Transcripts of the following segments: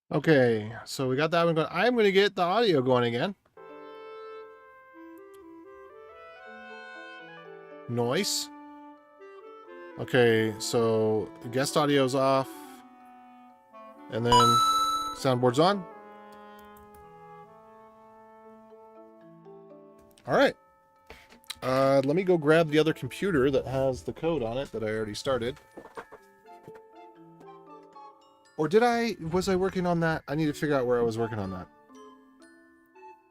Okay, so we got that one going. I'm going to get the audio going again. Noise. Okay, so the guest audio's off. And then soundboard's on. All right. Let me go grab the other computer that has the code on it that I already started. Or was I working on that? I need to figure out where I was working on that.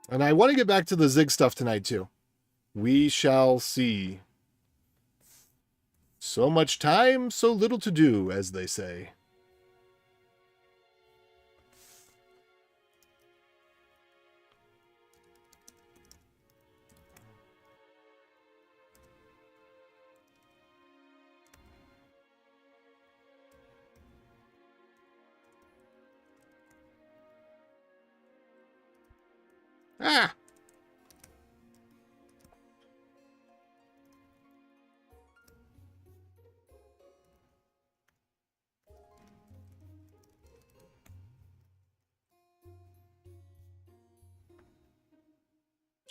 And I want to get back to the Zig stuff tonight too. We shall see. So much time, so little to do, as they say. Ah!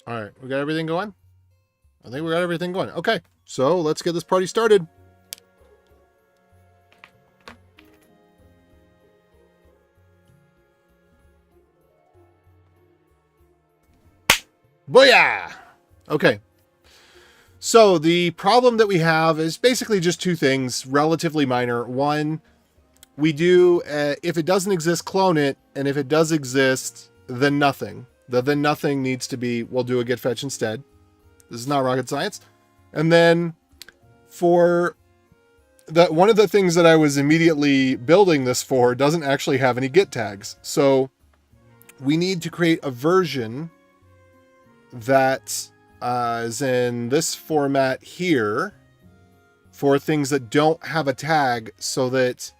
All right, we got everything going? I think we got everything going. Okay, so let's get this party started. Booyah! Okay. So the problem that we have is basically just two things, relatively minor. One, we do, if it doesn't exist, clone it. And if it does exist, then nothing. The then nothing needs to be, we'll do a get fetch instead. This is not rocket science. And then for that, one of the things that I was immediately building this for doesn't actually have any get tags. So we need to create a version that is in this format here for things that don't have a tag, so that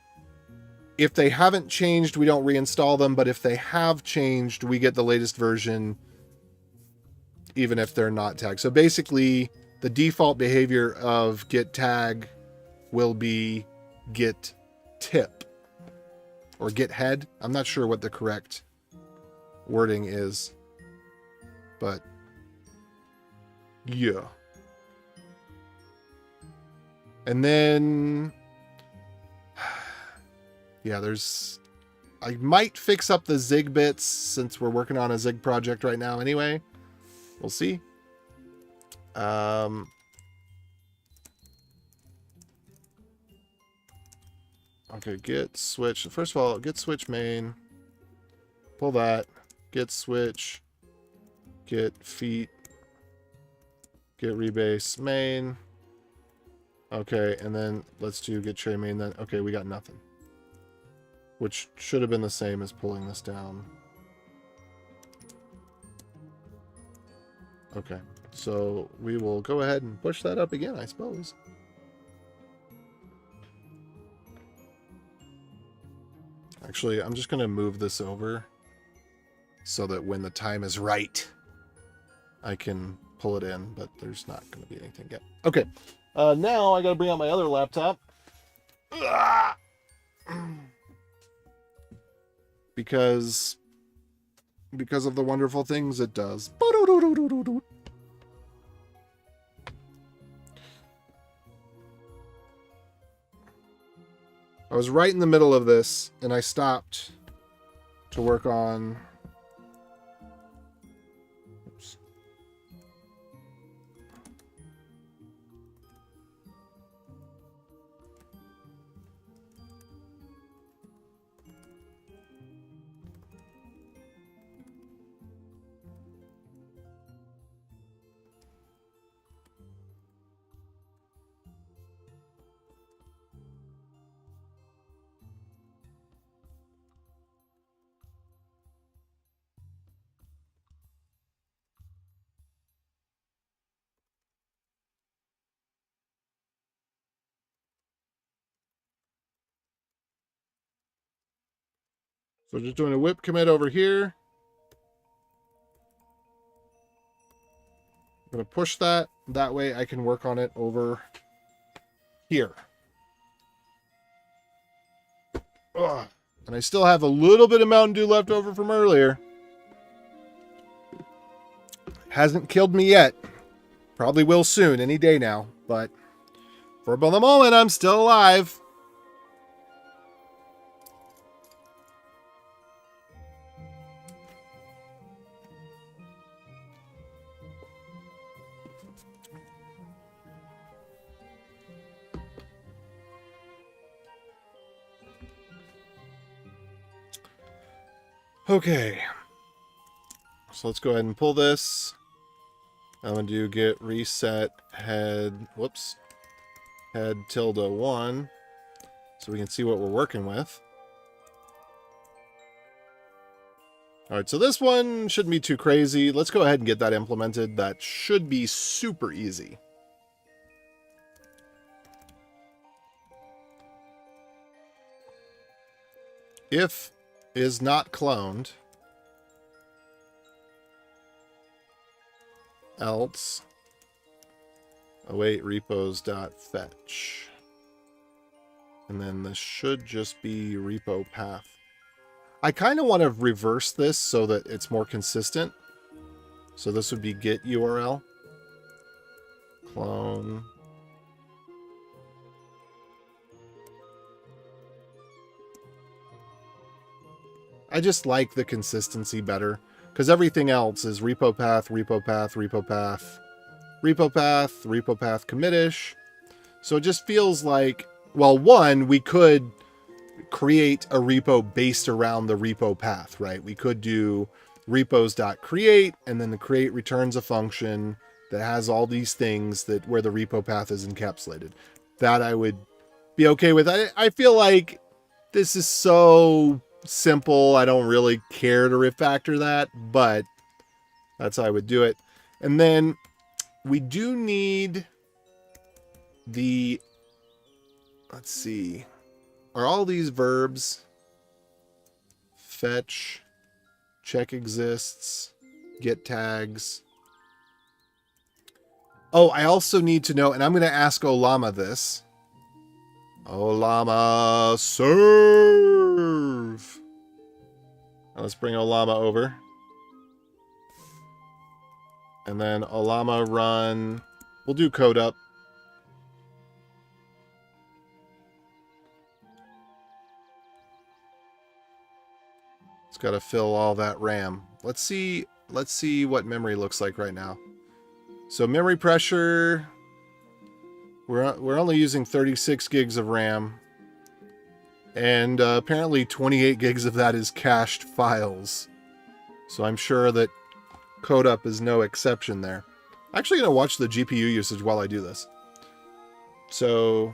if they haven't changed, we don't reinstall them, but if they have changed, we get the latest version even if they're not tagged. So basically the default behavior of get tag will be get tip or get head. I'm not sure what the correct wording is, but yeah. And then, yeah, I might fix up the Zig bits since we're working on a Zig project right now anyway. We'll see. Okay, get switch. First of all, get switch main. Pull that. Get switch. Get feet. Get rebase main. Okay, and then let's do get tray main then. Okay, we got nothing. Which should have been the same as pulling this down. Okay, so we will go ahead and push that up again, I suppose. Actually, I'm just going to move this over so that when the time is right, I can pull it in, but there's not going to be anything yet. Okay, now I got to bring out my other laptop. Because of the wonderful things it does. I was right in the middle of this, and I stopped to work on... Oops. So just doing a whip commit over here. I'm going to push that. That way I can work on it over here. Ugh. And I still have a little bit of Mountain Dew left over from earlier. Hasn't killed me yet. Probably will soon, any day now. But for the moment, I'm still alive. Okay. So let's go ahead and pull this. I'm going to do get reset head, whoops, head tilde 1, so we can see what we're working with. All right, so this one shouldn't be too crazy. Let's go ahead and get that implemented. That should be super easy. If is not cloned, else await repos.fetch. And then this should just be repo path. I kind of want to reverse this so that it's more consistent. So this would be get URL, clone. I just like the consistency better because everything else is repo path, repo path, repo path, repo path, repo path commitish. So it just feels like, well, one, we could create a repo based around the repo path, right? We could do repos.create, and then the create returns a function that has all these things that where the repo path is encapsulated. That I would be okay with. I feel like this is so simple. I don't really care to refactor that, but that's how I would do it. And then we do need the, let's see, are all these verbs fetch, check exists, get tags? Oh, I also need to know, and I'm going to ask Olama this. Olama serve. Now let's bring Olama over. And then Olama run. We'll do code up. It's got to fill all that RAM. Let's see what memory looks like right now. So memory pressure, we're only using 36 gigs of RAM. And apparently 28 gigs of that is cached files. So I'm sure that code up is no exception there. I'm actually going to watch the GPU usage while I do this. So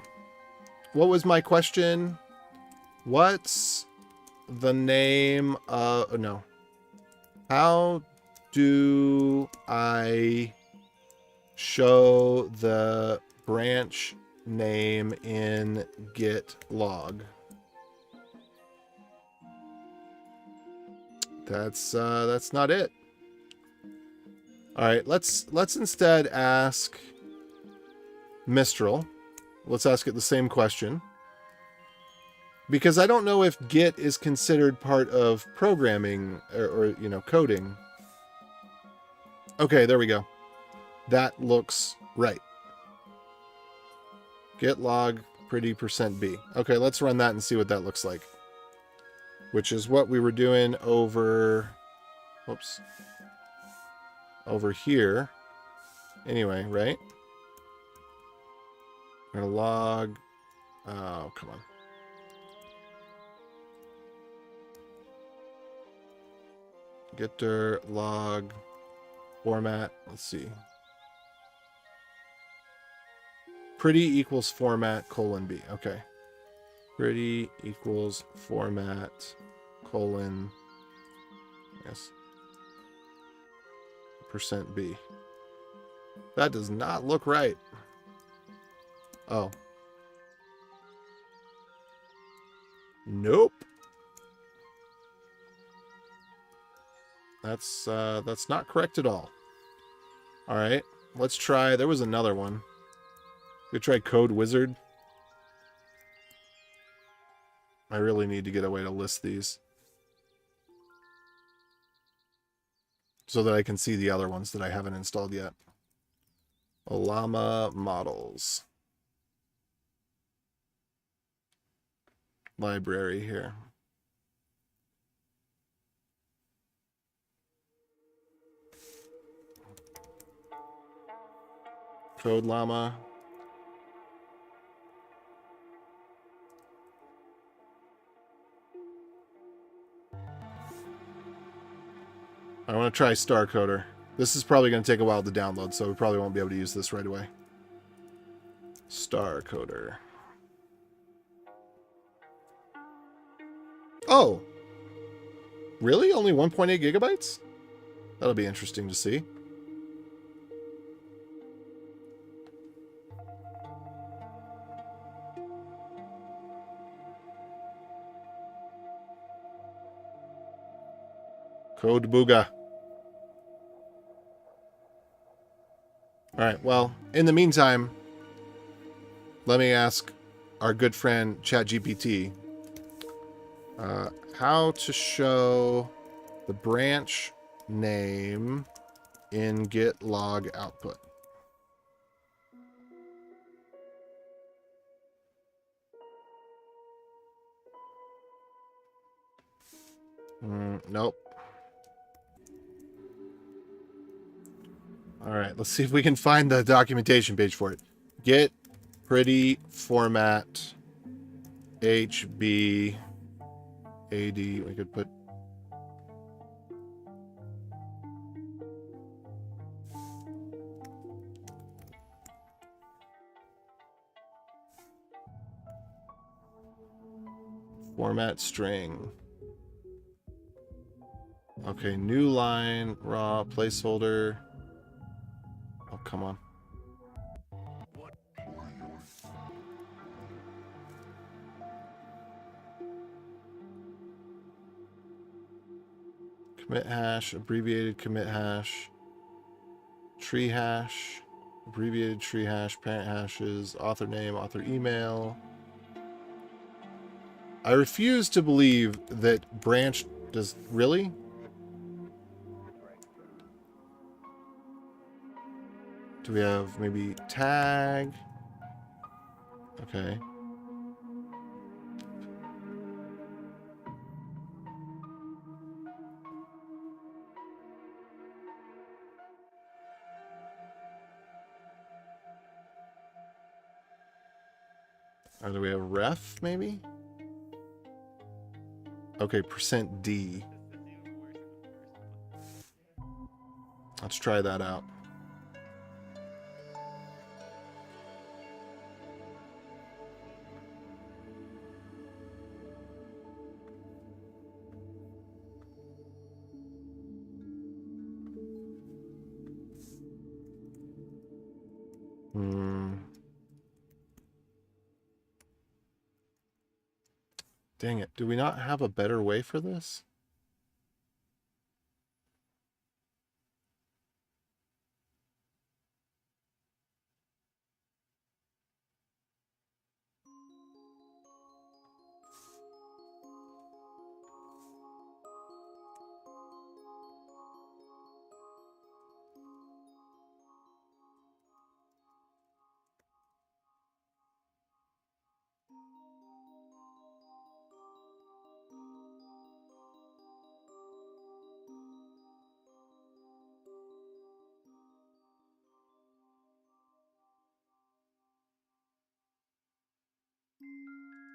what was my question? What's the name of, no. How do I show the branch name in git log? That's not it. All right, let's instead ask Mistral. Let's ask it the same question. Because I don't know if Git is considered part of programming or you know, coding. Okay, there we go. That looks right. Git log pretty %B. Okay, let's run that and see what that looks like. Which is what we were doing over, whoops, over here. Anyway, right? We're gonna log, oh, come on. Getter log format, let's see. Pretty equals format :B, okay. Pretty equals format yes, %B. That does not look right. Oh. Nope. That's not correct at all. All right, let's try. There was another one. We try Code Wizard. I really need to get a way to list these so that I can see the other ones that I haven't installed yet. Llama models. Library here. Code Llama. I want to try Star Coder. This is probably going to take a while to download, so we probably won't be able to use this right away. Star Coder. Oh! Really? Only 1.8 gigabytes? That'll be interesting to see. Code Booga. Alright, well, in the meantime, let me ask our good friend ChatGPT how to show the branch name in Git log output. Nope. All right, let's see if we can find the documentation page for it. Git pretty format HB AD. We could put format string. Okay, new line, raw, placeholder. Oh, come on. Commit hash, abbreviated commit hash, tree hash, abbreviated tree hash, parent hashes, author name, author email. I refuse to believe that branch does... Really? Do we have maybe tag? Okay. Or do we have ref, maybe? Okay, %D. Let's try that out. Dang it. Do we not have a better way for this?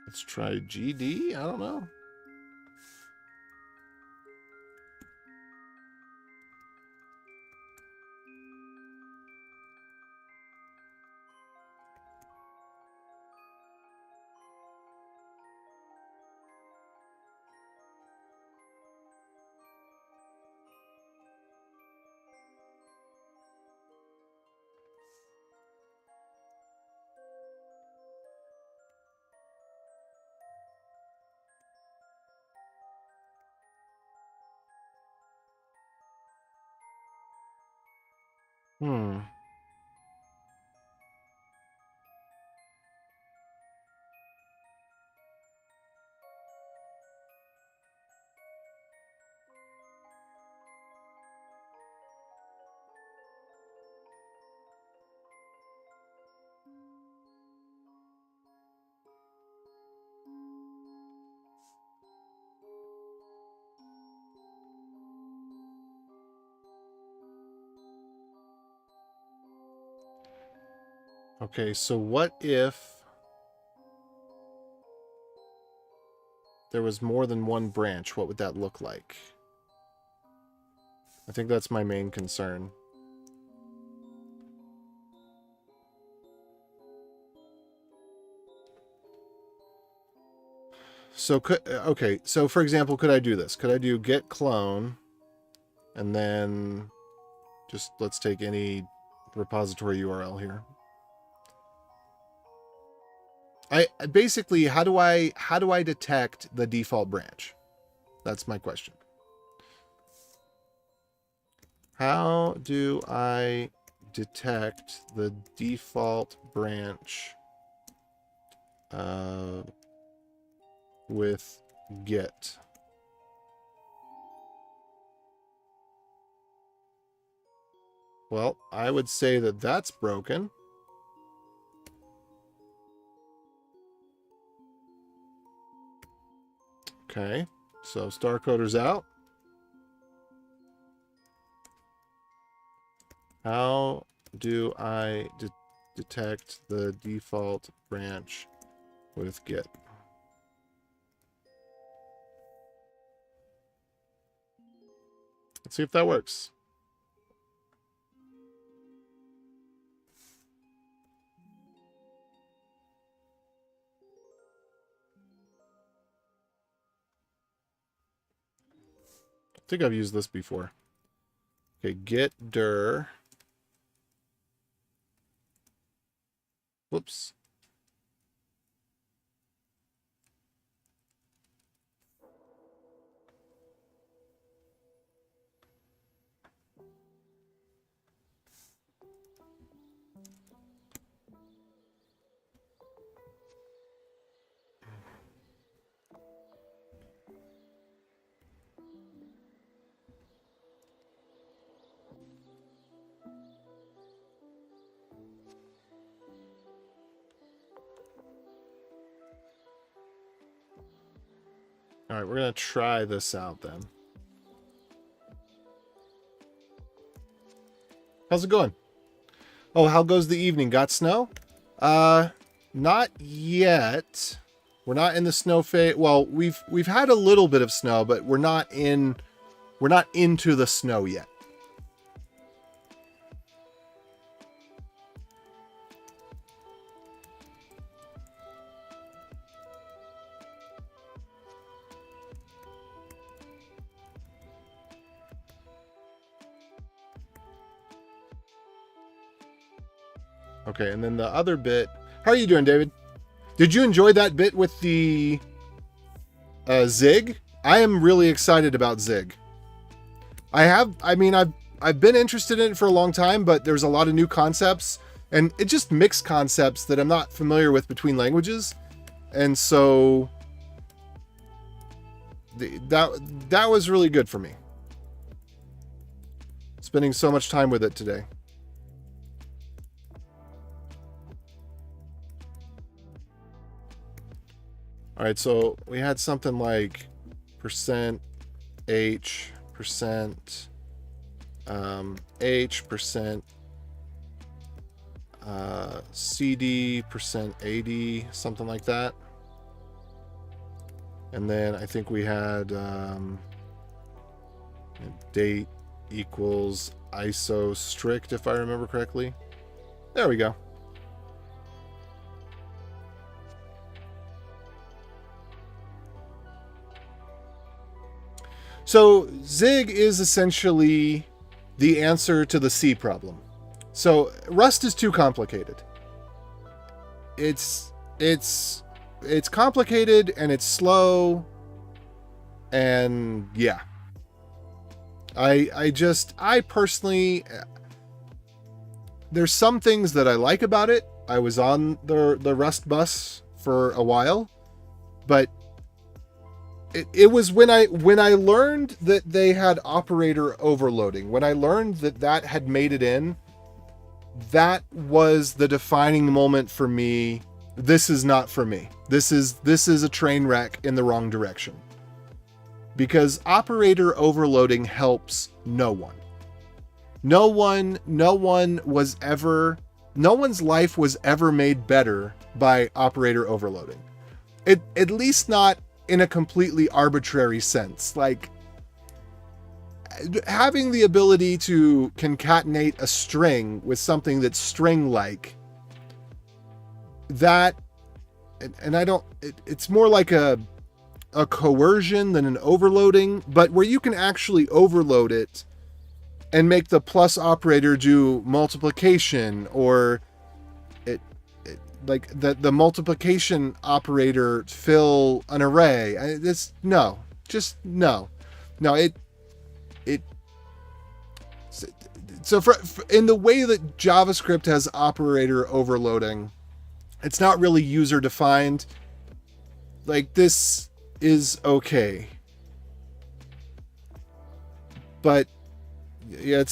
Let's try GD? I don't know. Hmm. Okay, so what if there was more than one branch? What would that look like? I think that's my main concern. So okay, so for example, could I do this? Could I do get clone and then just let's take any repository URL here. I basically, how do I detect the default branch? That's my question. How do I detect the default branch with get? Well, I would say that that's broken. Okay, so star coder's out. How do I detect the default branch with get? Let's see if that works. I think I've used this before. Okay, get dir. Whoops. All right, we're going to try this out then. How's it going? Oh, how goes the evening? Got snow? Not yet. We're not in the snow phase. Well, we've had a little bit of snow, but we're not into the snow yet. Okay, and then the other bit. How are you doing, David? Did you enjoy that bit with the Zig? I am really excited about Zig. I've been interested in it for a long time, but there's a lot of new concepts, and it just mixed concepts that I'm not familiar with between languages, and so that was really good for me. Spending so much time with it today. All right, so we had something like %H, %H, %CD, %AD, something like that. And then I think we had date equals ISO strict, if I remember correctly. There we go. So Zig is essentially the answer to the C problem. So Rust is too complicated. It's complicated and it's slow, and yeah. I personally, there's some things that I like about it. I was on the Rust bus for a while, but it was when I learned that they had operator overloading, when I learned that had made it in, that was the defining moment for me. This is not for me. This is a train wreck in the wrong direction. Because operator overloading helps no one. No one was ever no one's life was ever made better by operator overloading. At least not in a completely arbitrary sense. Like, having the ability to concatenate a string with something that's string-like, that, and I don't, it's more like a coercion than an overloading, but where you can actually overload it and make the plus operator do multiplication, or like the multiplication operator fill an array. No. So in the way that JavaScript has operator overloading, it's not really user defined. Like, this is okay, but yeah,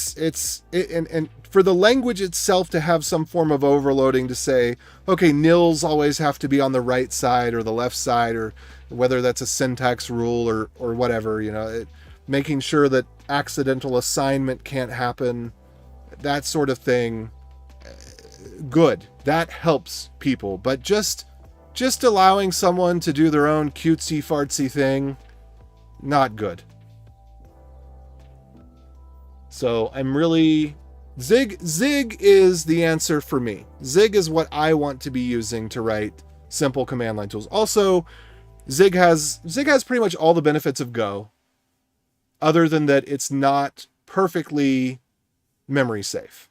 and for the language itself to have some form of overloading, to say, okay, nils always have to be on the right side or the left side, or whether that's a syntax rule or whatever, making sure that accidental assignment can't happen, that sort of thing. Good. That helps people. But just allowing someone to do their own cutesy fartsy thing, not good. So I'm really... Zig is the answer for me. Zig is what I want to be using to write simple command line tools. Also, Zig has pretty much all the benefits of Go, other than that it's not perfectly memory safe.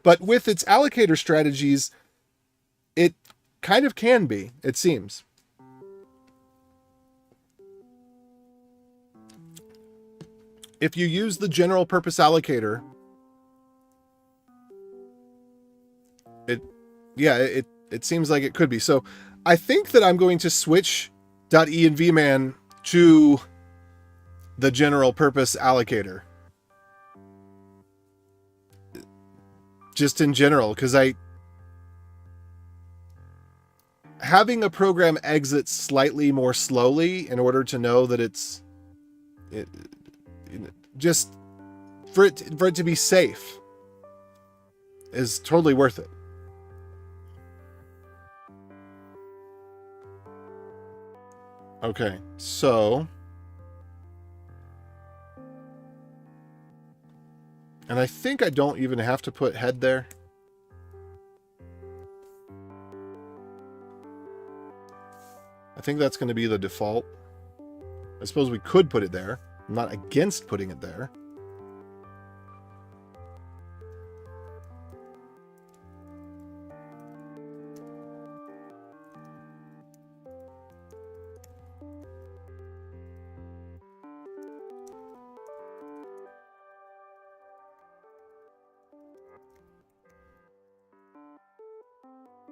But with its allocator strategies, it kind of can be, it seems. If you use the general purpose allocator, it seems like it could be. So I think that I'm going to switch .envman to the general purpose allocator. Just in general, because having a program exit slightly more slowly in order to know that just for it to be safe is totally worth it. Okay, so, and I think I don't even have to put head there. I think that's going to be the default. I suppose we could put it there. I'm not against putting it there.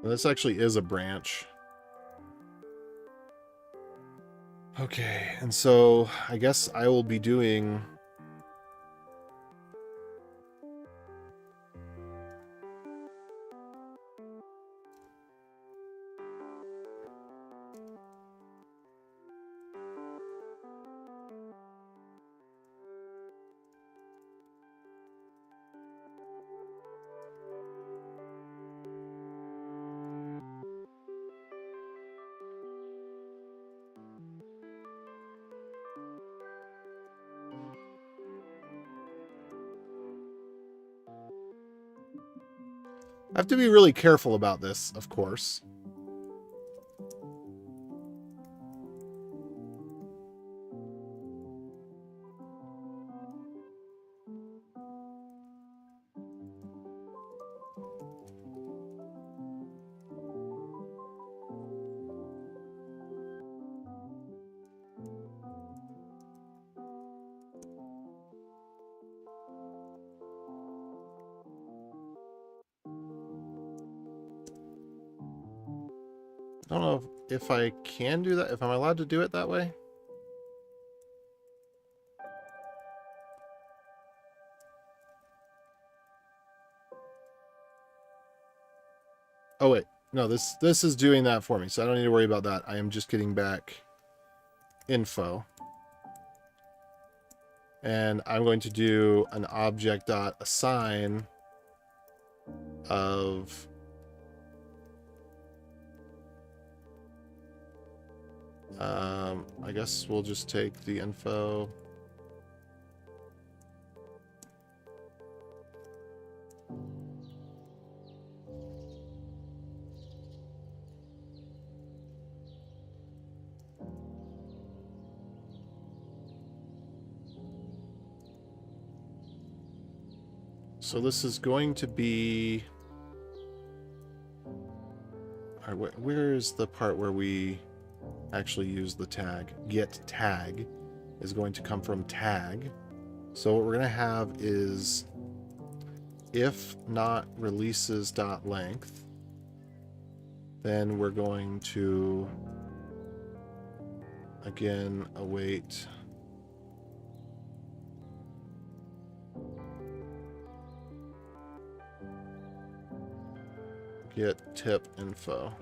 This actually is a branch. Okay, and so I guess I will be doing... I have to be really careful about this, of course. I don't know if I can do that, if I'm allowed to do it that way. Oh wait, no, this is doing that for me, so I don't need to worry about that. I am just getting back info. And I'm going to do an object.assign of I guess we'll just take the info. So this is going to be... All right, where is the part where we actually use the tag? Get tag is going to come from tag. So what we're going to have is if not releases dot length, then we're going to again await get tip info.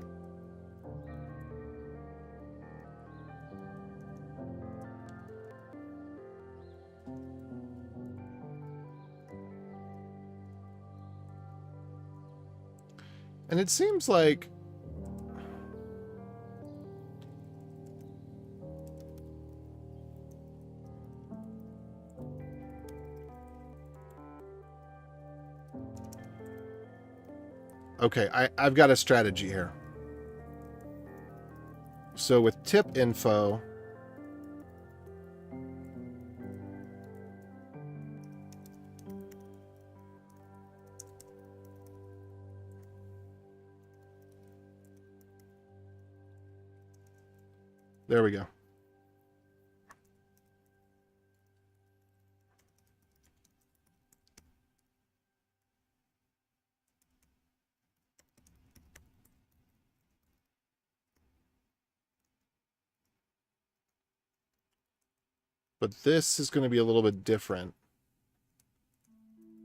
And it seems like okay, I've got a strategy here. So with tip info, there we go. But this is going to be a little bit different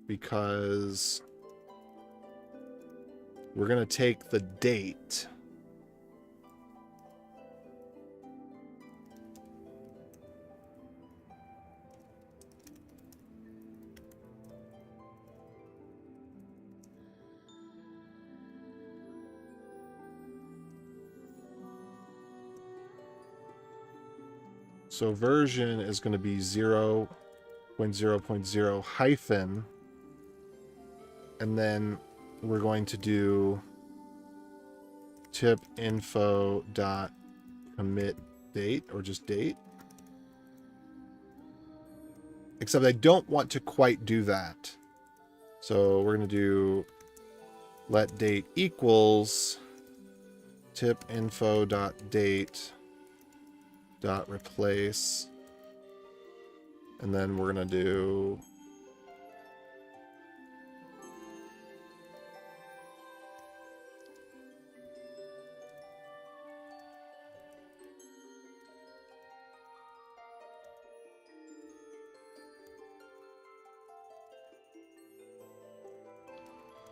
because we're going to take the date. So version is going to be 0.0.0 hyphen, and then we're going to do tip info dot commit date, or just date. Except I don't want to quite do that. So we're going to do let date equals tip info dot date dot replace, and then we're going to do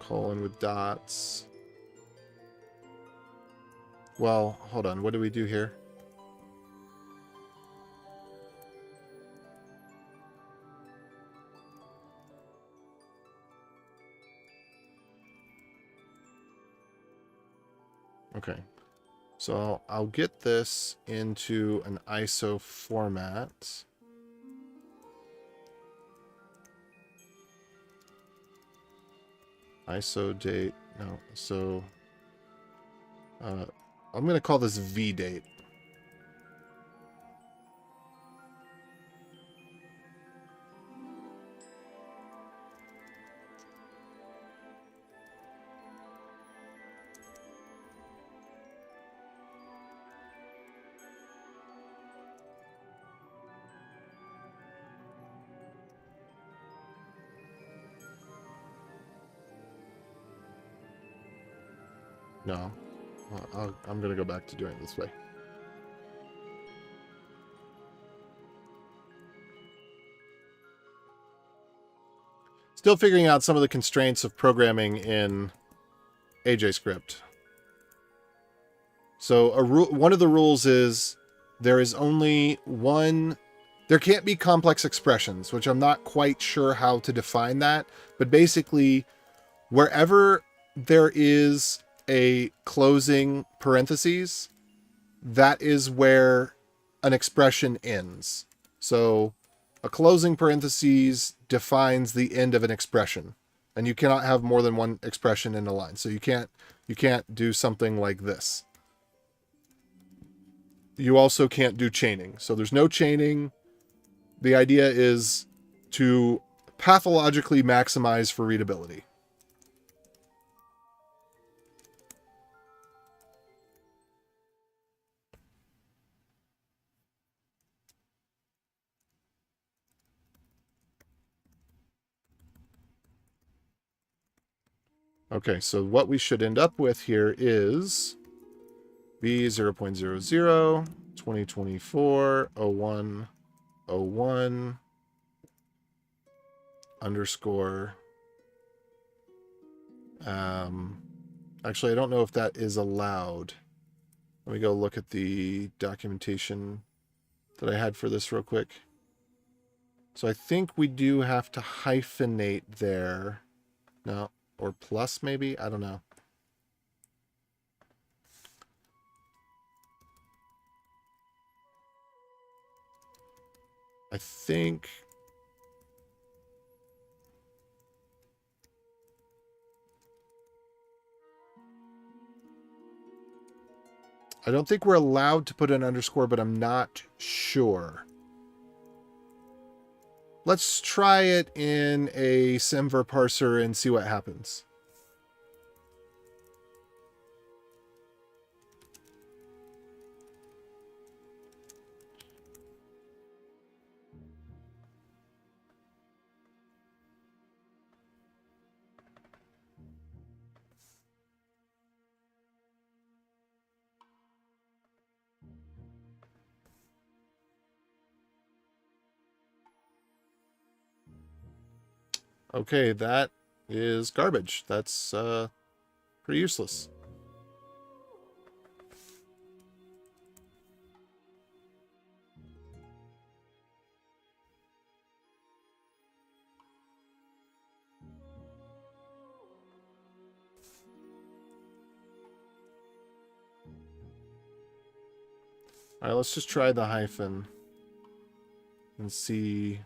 colon with dots. Well, hold on, what do we do here? Okay, so I'll get this into an ISO format. ISO date, no, so I'm going to call this vdate. No, I'm going to go back to doing it this way. Still figuring out some of the constraints of programming in AJScript. So one of the rules is there is only one... There can't be complex expressions, which I'm not quite sure how to define that. But basically, wherever there is a closing parentheses, that is where an expression ends. So a closing parentheses defines the end of an expression, and you cannot have more than one expression in a line. So you can't do something like this. You also can't do chaining. So there's no chaining. The idea is to pathologically maximize for readability. Okay, so what we should end up with here is B 0.00, 2024, 01, 01, underscore. Actually, I don't know if that is allowed. Let me go look at the documentation that I had for this real quick. So I think we do have to hyphenate there. No, or plus maybe? I don't know. I think... I don't think we're allowed to put an underscore, but I'm not sure. Let's try it in a semver parser and see what happens. Okay, that is garbage. That's pretty useless. All right, let's just try the hyphen and see.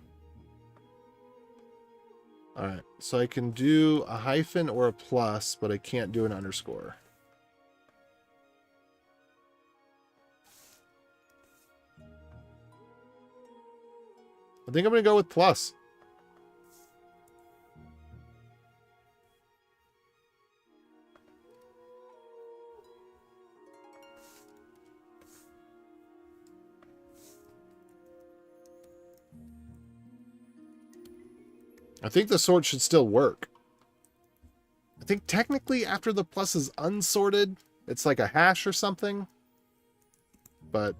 All right, so I can do a hyphen or a plus, but I can't do an underscore. I think I'm going to go with plus. I think the sort should still work. I think technically after the plus is unsorted, it's like a hash or something. But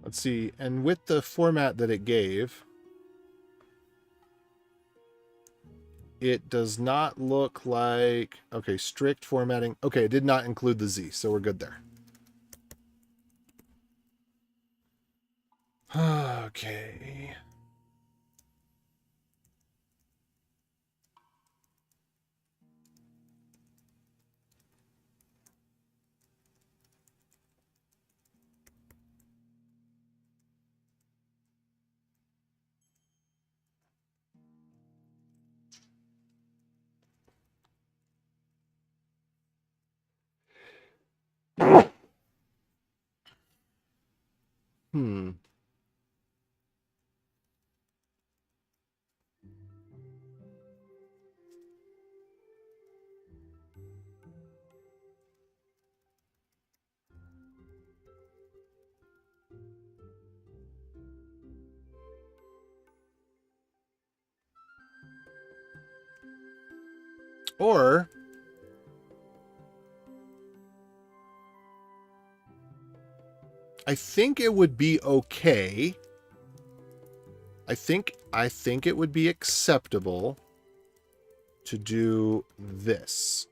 let's see. And with the format that it gave, it does not look like... Okay, strict formatting. Okay, it did not include the Z, so we're good there. Okay. Hmm. Or I think it would be okay. I think it would be acceptable to do this.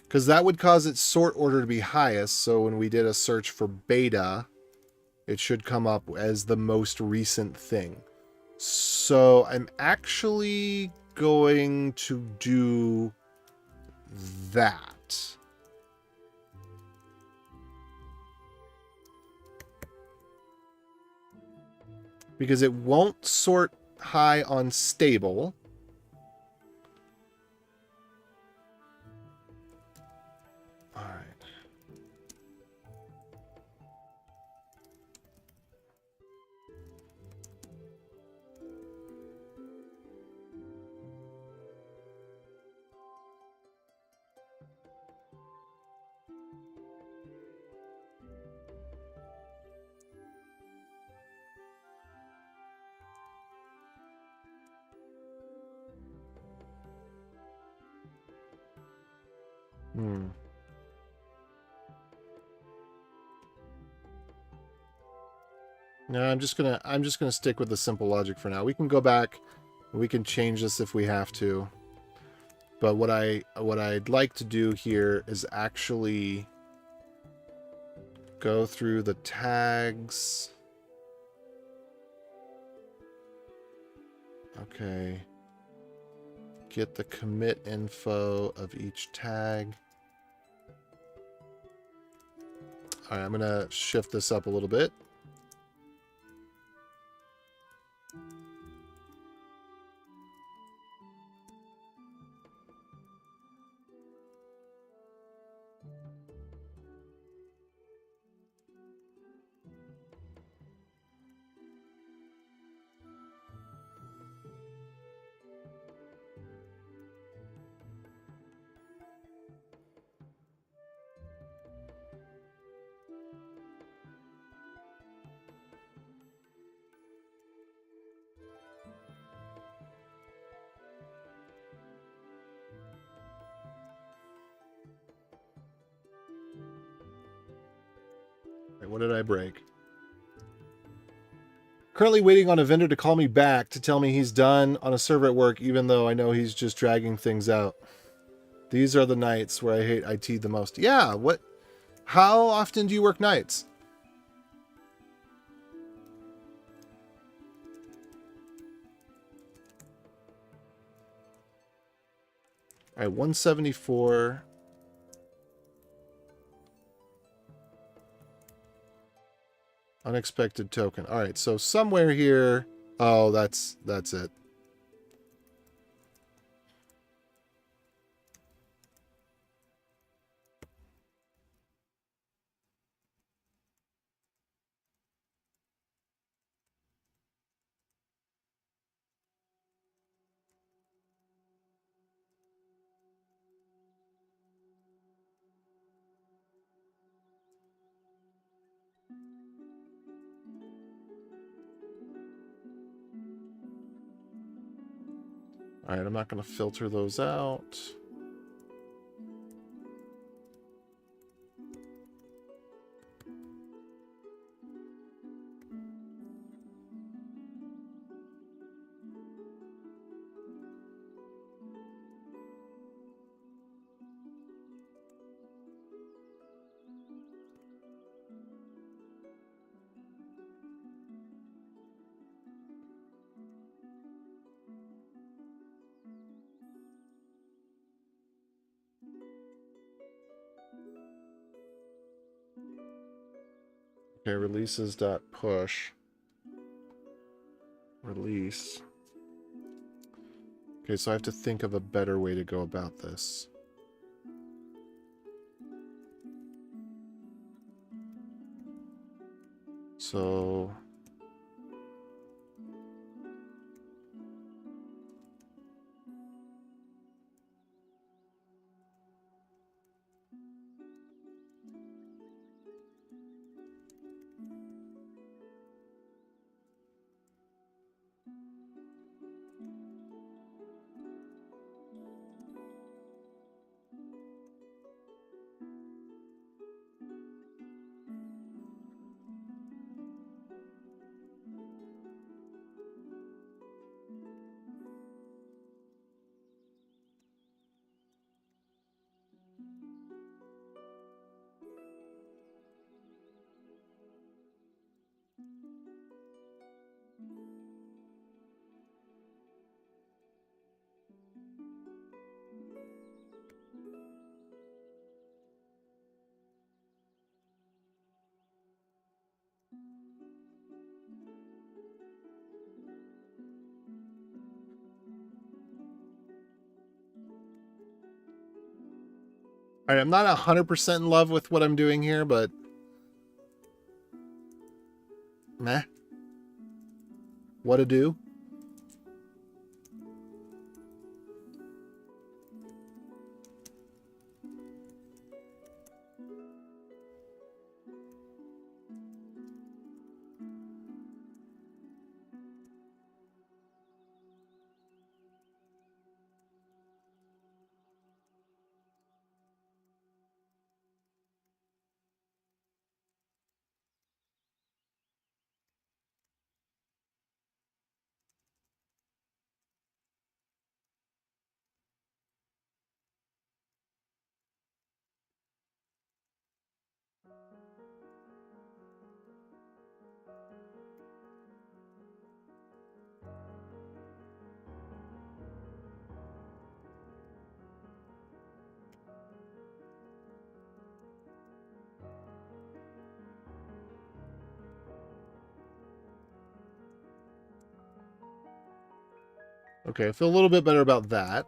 Because that would cause its sort order to be highest, so when we did a search for beta, it should come up as the most recent thing. So I'm actually going to do that. Because it won't sort high on stable. All right. No, I'm just gonna stick with the simple logic for now. We can go back, we can change this if we have to. But what I'd like to do here is actually go through the tags. Okay. Get the commit info of each tag. All right, I'm gonna shift this up a little bit. Right, what did I break? Currently waiting on a vendor to call me back to tell me he's done on a server at work, even though I know he's just dragging things out. These are the nights where I hate IT the most. Yeah, what? How often do you work nights? All right, 174. Unexpected token. All right, so somewhere here. Oh, that's it. All right, I'm not going to filter those out. Okay, releases.push. Release. Okay, so I have to think of a better way to go about this. So All right, I'm not 100% in love with what I'm doing here, but meh. What to do? Okay, I feel a little bit better about that.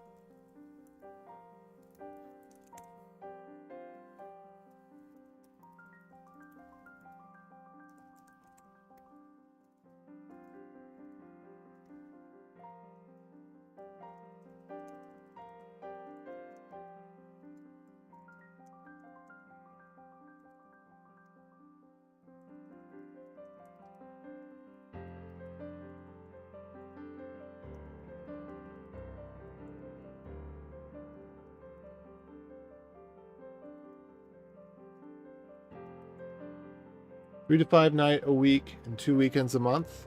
Three to 5 night a week and 2 weekends a month.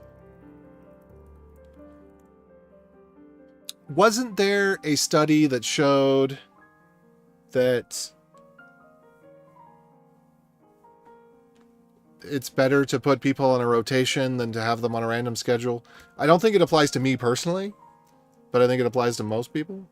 Wasn't there a study that showed that it's better to put people on a rotation than to have them on a random schedule? I don't think it applies to me personally, but I think it applies to most people.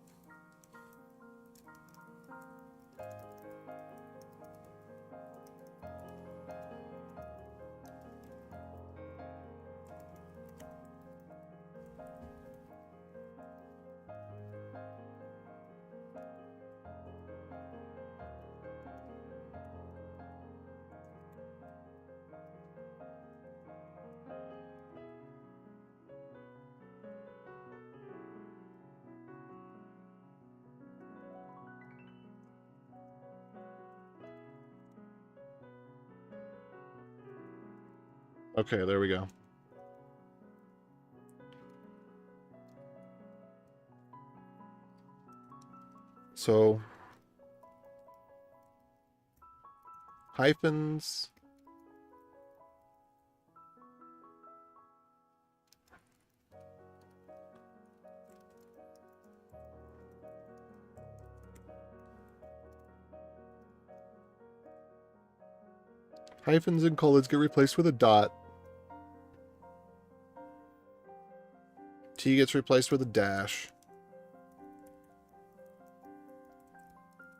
Okay, there we go. So, hyphens. Hyphens and colons get replaced with a dot. T gets replaced with a dash.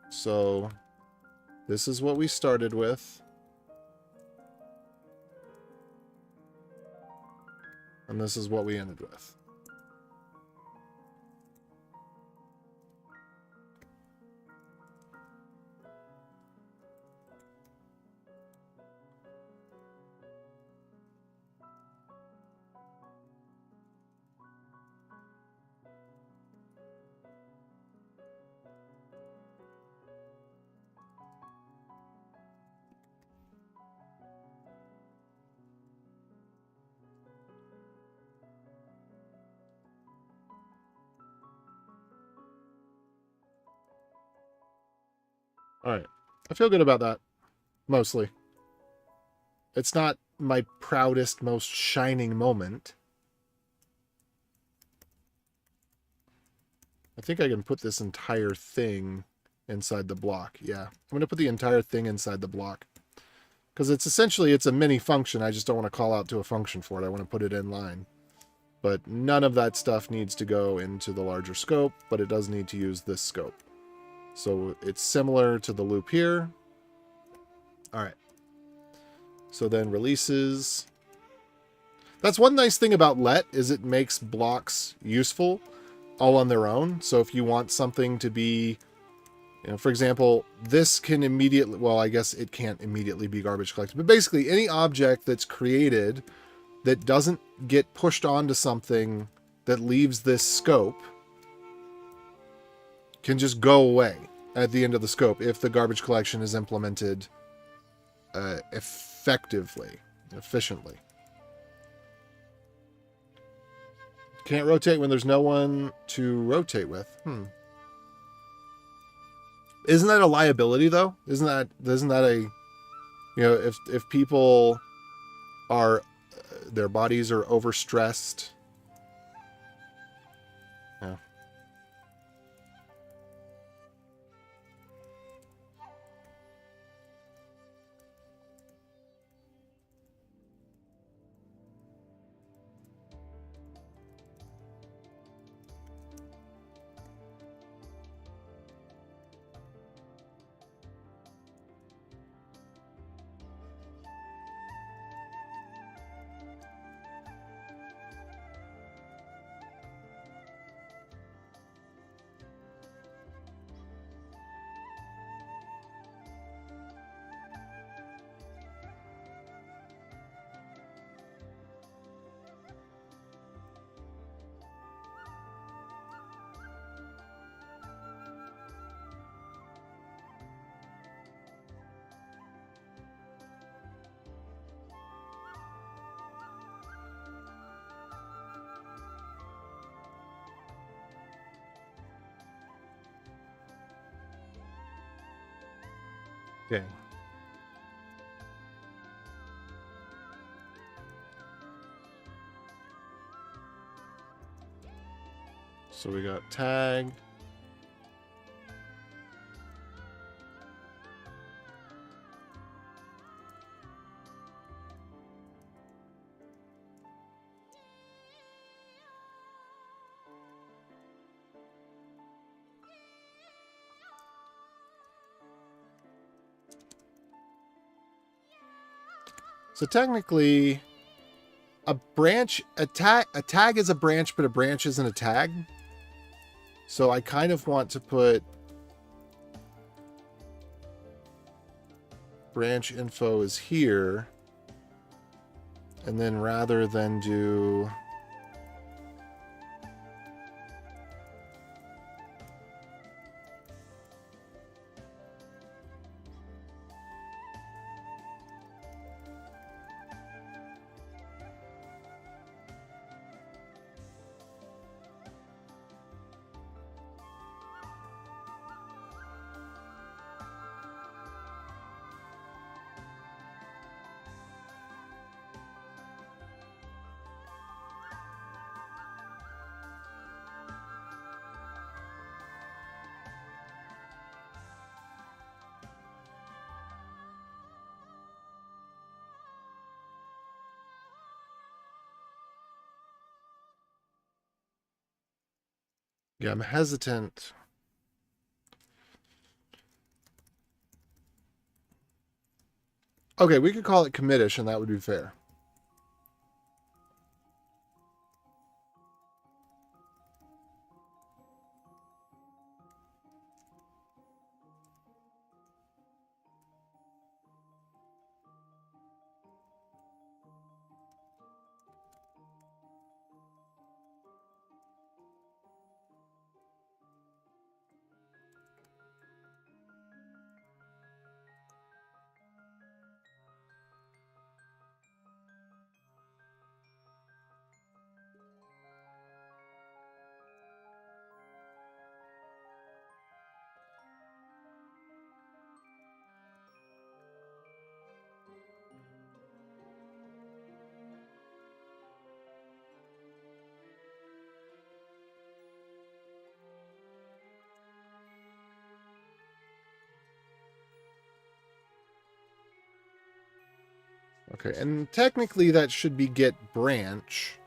So, this is what we started with. And this is what we ended with. All right. I feel good about that. Mostly. It's not my proudest, most shining moment. I think I can put this entire thing inside the block. Yeah. I'm going to put the entire thing inside the block. Because it's essentially, it's a mini function. I just don't want to call out to a function for it. I want to put it in line. But none of that stuff needs to go into the larger scope, but it does need to use this scope. So it's similar to the loop here. All right. So then releases. That's one nice thing about let is it makes blocks useful all on their own. So if you want something to be You know, for example, this can immediately, well, I guess it can't immediately be garbage collected, but basically any object that's created that doesn't get pushed onto something that leaves this scope can just go away at the end of the scope if the garbage collection is implemented efficiently. Can't rotate when there's no one to rotate with. Isn't that a liability though? Isn't that a, you know, if people are, their bodies are overstressed. Yeah. Okay. So we got tag. So technically, a tag is a branch, but a branch isn't a tag. So I kind of want to put branch info is here. And then rather than do yeah, I'm hesitant. Okay, we could call it commitish, and that would be fair. Okay, and technically that should be get branch.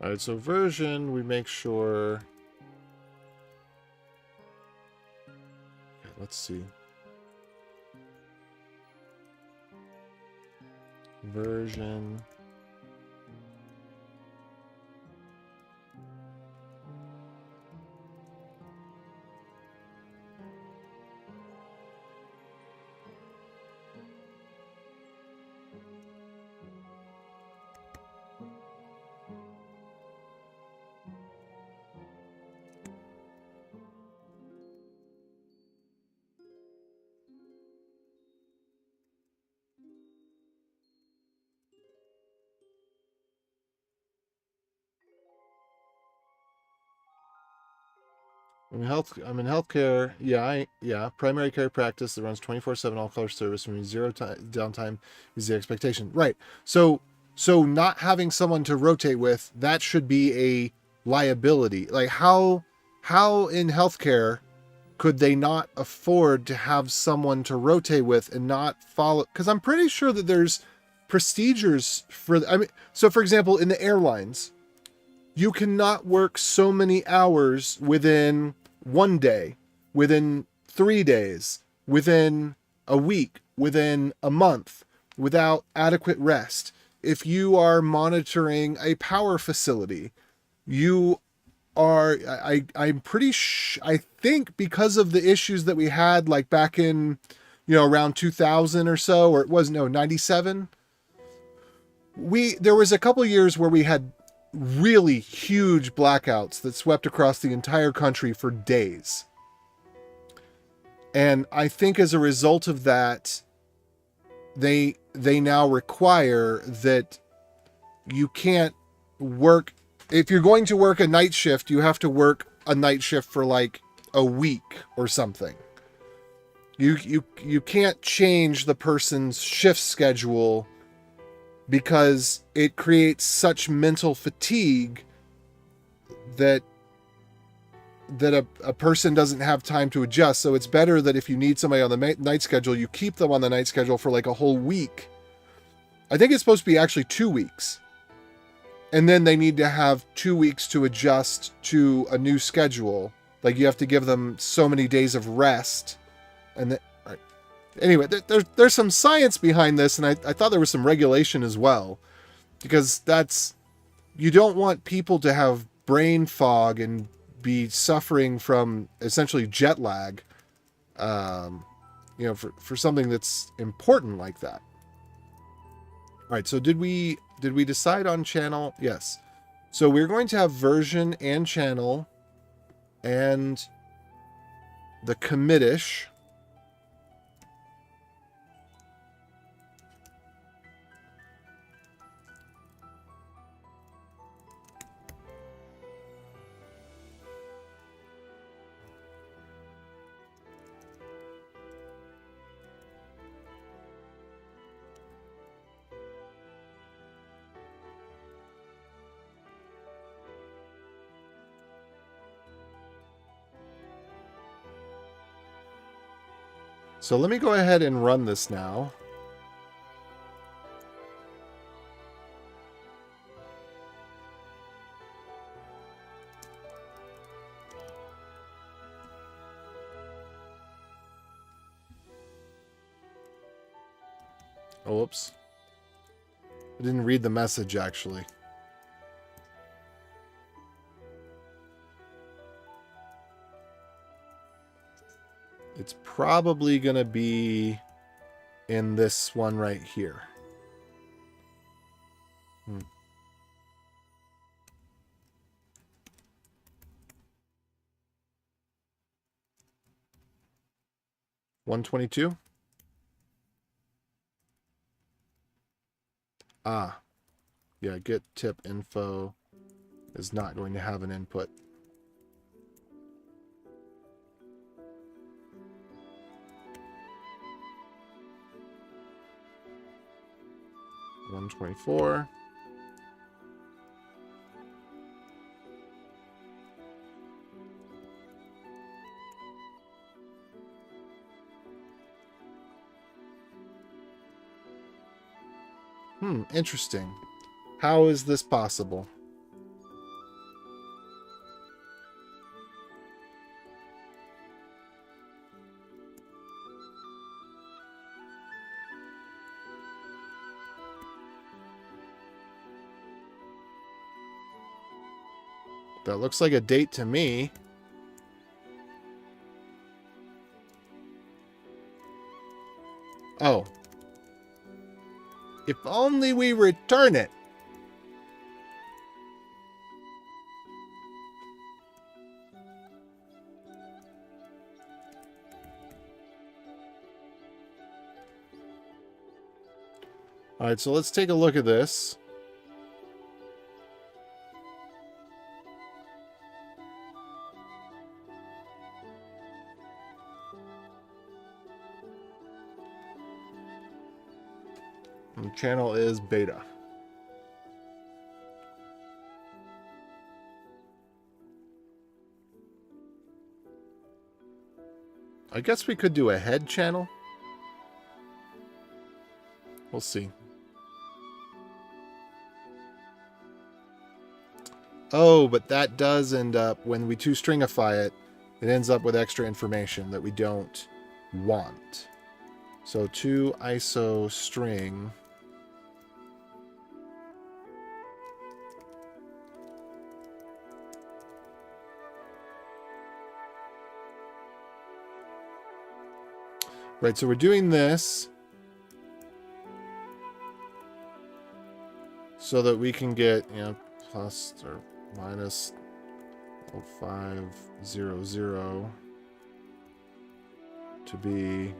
All right, so version, we make sure. Okay, let's see. Version. I'm in healthcare. Yeah. Primary care practice that runs 24/7 all color service from downtime is the expectation. Right. So not having someone to rotate with, that should be a liability. Like how in healthcare could they not afford to have someone to rotate with and not follow? Because I'm pretty sure that there's procedures for. I mean, so for example, in the airlines, you cannot work so many hours within one day, within 3 days, within a week, within a month, without adequate rest. If you are monitoring a power facility, you are, I'm pretty I think because of the issues that we had like back in, around 2000 or so, or it was, no, 97. There was a couple years where we had really huge blackouts that swept across the entire country for days. And I think as a result of that, they now require that you can't work. If you're going to work a night shift, you have to work a night shift for like a week or something. You can't change the person's shift schedule because it creates such mental fatigue that a person doesn't have time to adjust. So it's better that if you need somebody on the night schedule, you keep them on the night schedule for like a whole week. I think it's supposed to be actually 2 weeks. And then they need to have 2 weeks to adjust to a new schedule. Like you have to give them so many days of rest. And right. Anyway, there's some science behind this, and I thought there was some regulation as well, because you don't want people to have brain fog and be suffering from essentially jet lag, for something that's important like that. All right, so did we decide on channel? Yes. So we're going to have version and channel and the commitish. So let me go ahead and run this now. Oh, whoops. I didn't read the message, actually. It's probably going to be in this one right here. Hmm. $122? Ah. Yeah, get tip info is not going to have an input. $124. Interesting. How is this possible? That looks like a date to me. Oh. If only we return it. All right, so let's take a look at this. And the channel is beta. I guess we could do a head channel. We'll see. Oh, but that does end up, when we toStringify it, it ends up with extra information that we don't want. So to ISO string. Right, so we're doing this so that we can get, you know, plus or minus 0500 to be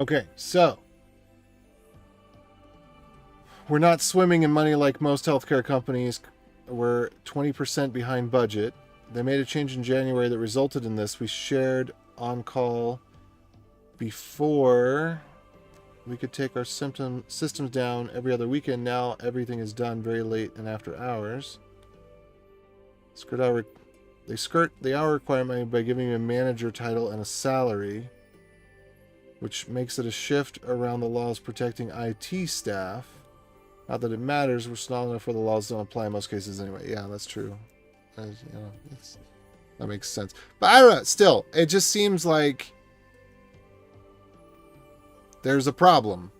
okay, so we're not swimming in money like most healthcare companies. We're 20% behind budget. They made a change in January that resulted in this. We shared on-call before we could take our systems down every other weekend. Now everything is done very late and after hours. They skirt the hour requirement by giving you a manager title and a salary, which makes it a shift around the laws protecting IT staff. Not that it matters, we're small enough where the laws don't apply in most cases anyway. Yeah, that's true. You know, that makes sense. But I don't know, still, it just seems like there's a problem.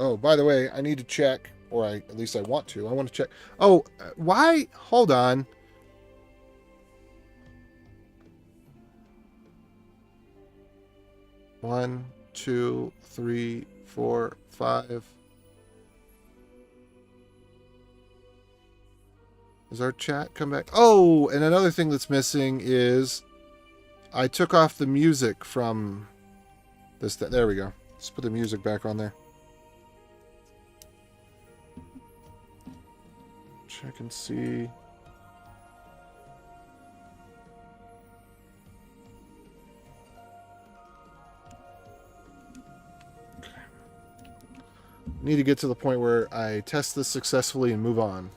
Oh, by the way, I need to check, or at least I want to. I want to check. Oh, why? Hold on. One, two, three, four, five. Does our chat come back? Oh, and another thing that's missing is I took off the music from this. There we go. Let's put the music back on there. Check and see. Okay. Need to get to the point where I test this successfully and move on.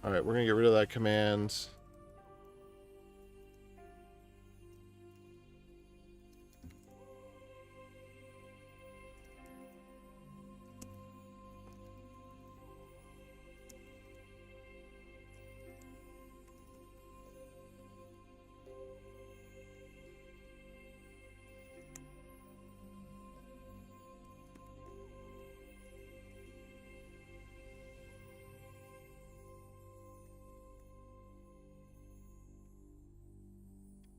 All right, we're going to get rid of that command.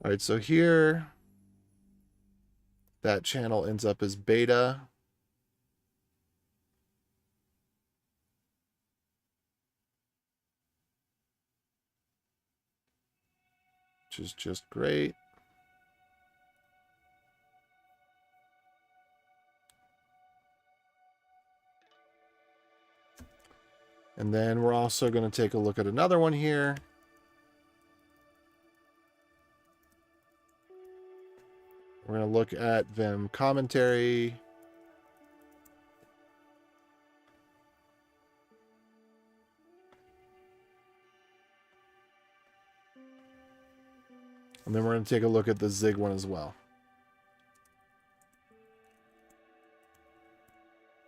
All right, so here that channel ends up as beta. Which is just great. And then we're also going to take a look at another one here. We're going to look at Vim commentary. And then we're going to take a look at the Zig one as well.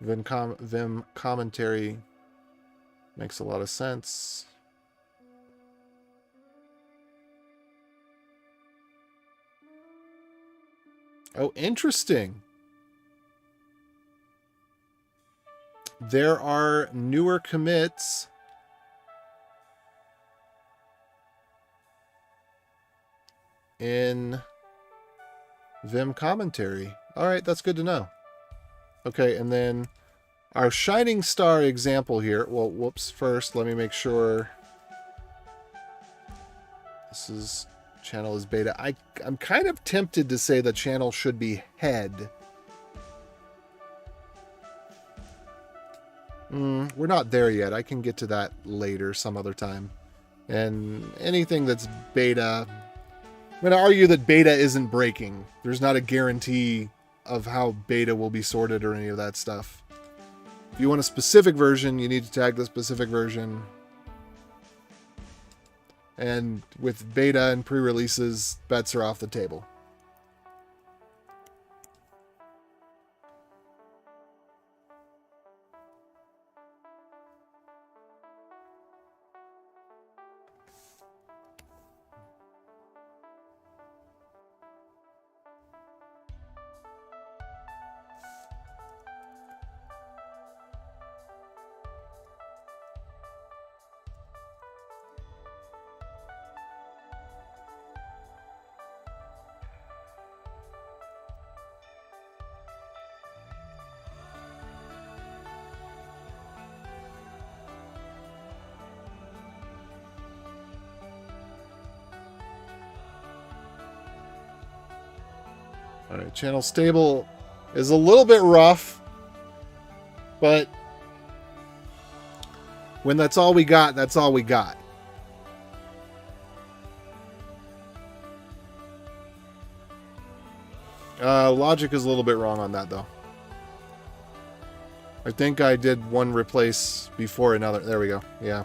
Vim commentary makes a lot of sense. Oh, interesting. There are newer commits in Vim commentary. All right, that's good to know. Okay, and then our shining star example here. Well, whoops. First, let me make sure this is channel is beta. I'm kind of tempted to say the channel should be head. We're not there yet. I can get to that later some other time. And anything that's beta, I'm going to argue that beta isn't breaking. There's not a guarantee of how beta will be sorted or any of that stuff. If you want a specific version, you need to tag the specific version. And with beta and pre-releases, bets are off the table. All right, channel stable is a little bit rough, but when that's all we got, that's all we got. Logic is a little bit wrong on that, though. I think I did one replace before another. There we go. Yeah.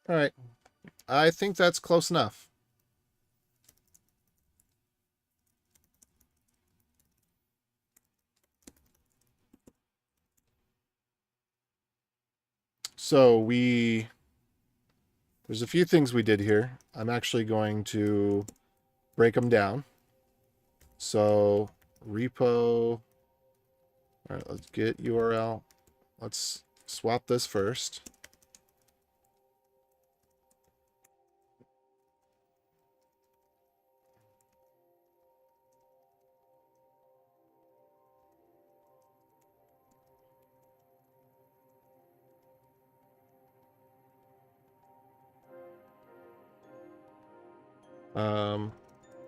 All right. I think that's close enough. So there's a few things we did here. I'm actually going to break them down. So repo, all right, let's get URL. Let's swap this first.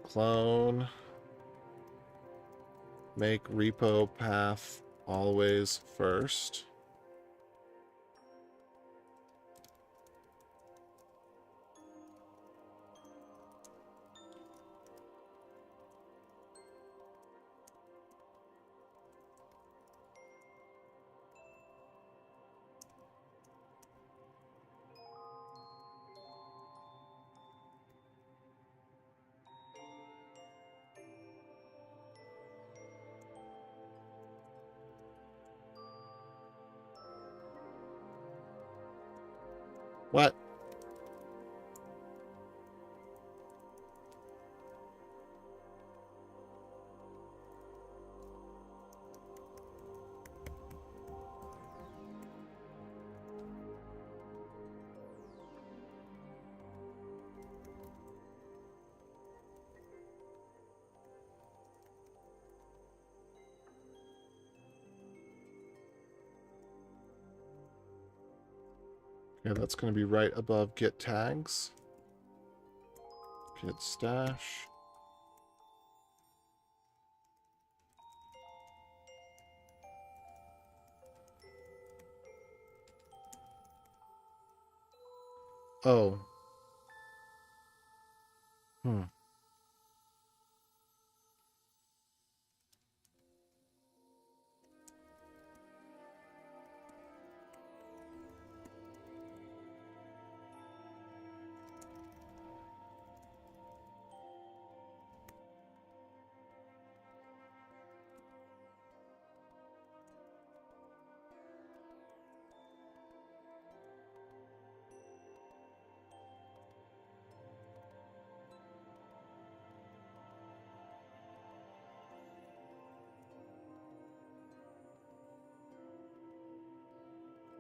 Clone, make repo path always first. What? Yeah, that's going to be right above get tags. Get stash. Oh. Hmm.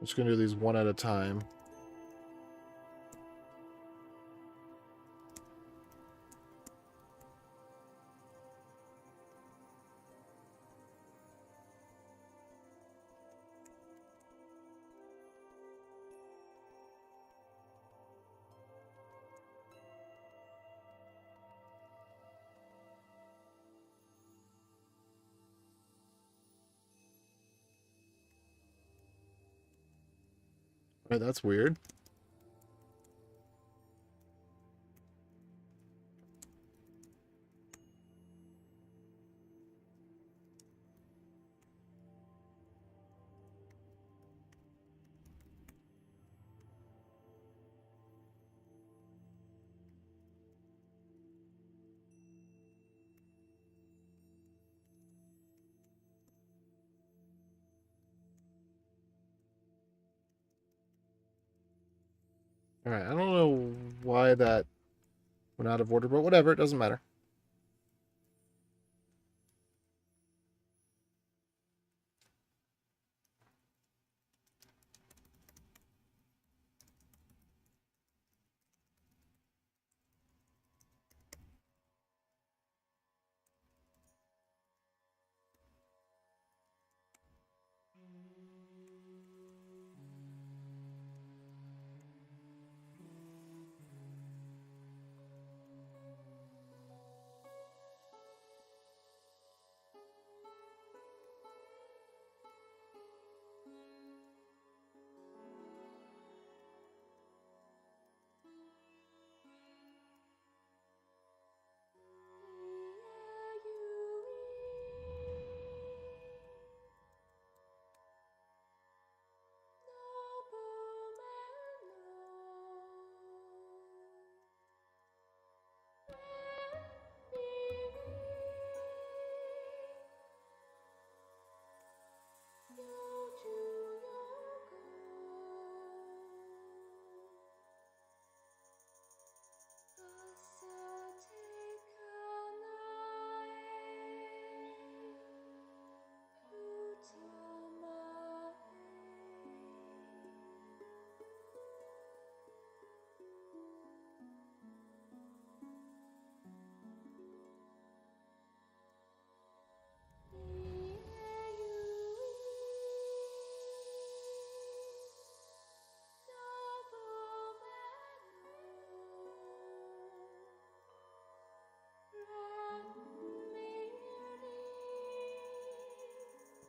I'm just going to do these one at a time. Right, that's weird. Alright, I don't know why that went out of order, but whatever, it doesn't matter.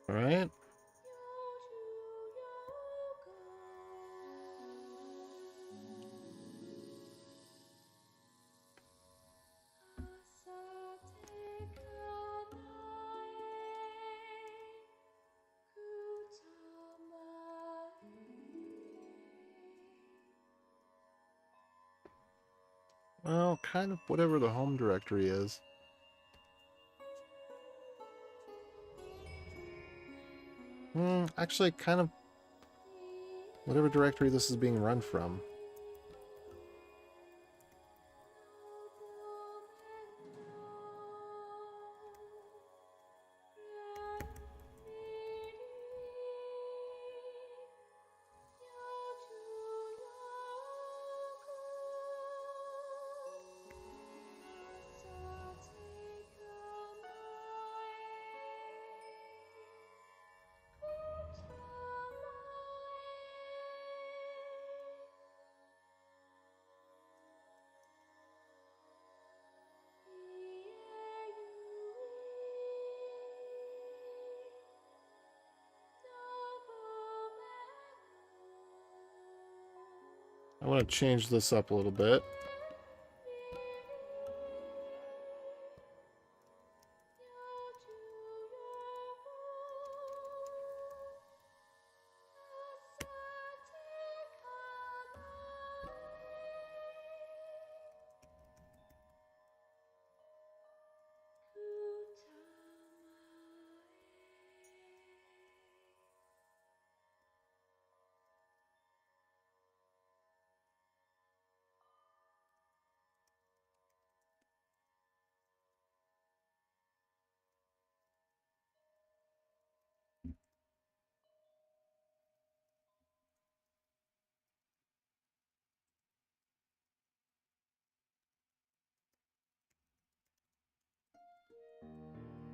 Alright. Well, kind of whatever the home directory is. Actually, kind of whatever directory this is being run from. I want to change this up a little bit.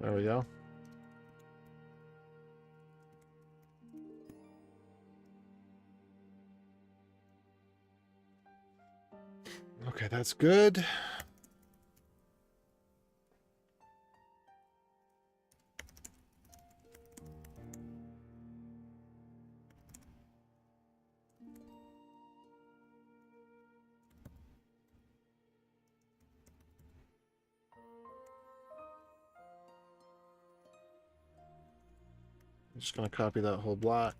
There we go. Okay, that's good. I'm just going to copy that whole block.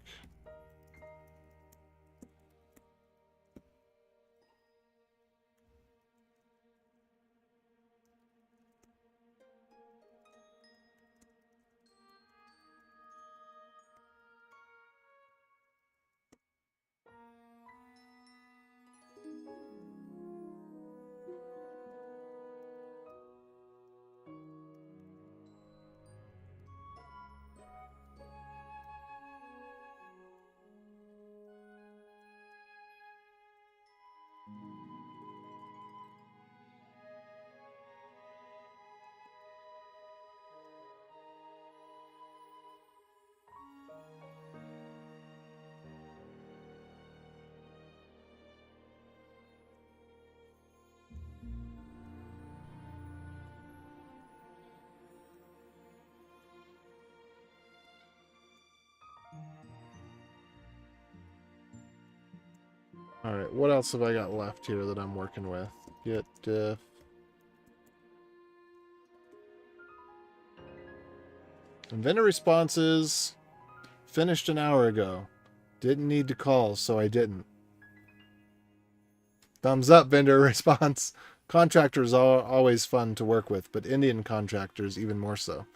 All right, what else have I got left here that I'm working with? Get diff. And vendor responses finished an hour ago. Didn't need to call, so I didn't. Thumbs up, vendor response. Contractors are always fun to work with, but Indian contractors even more so.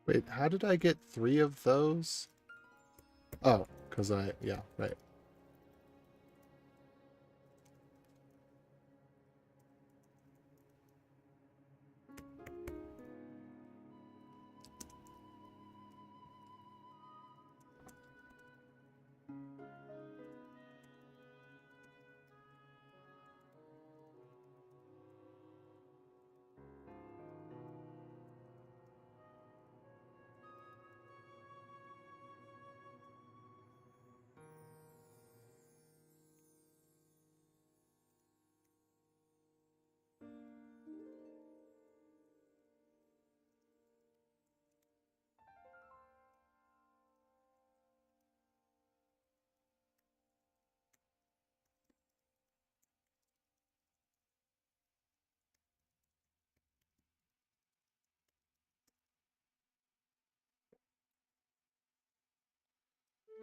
Wait, how did I get 3 of those? Oh, because yeah, right.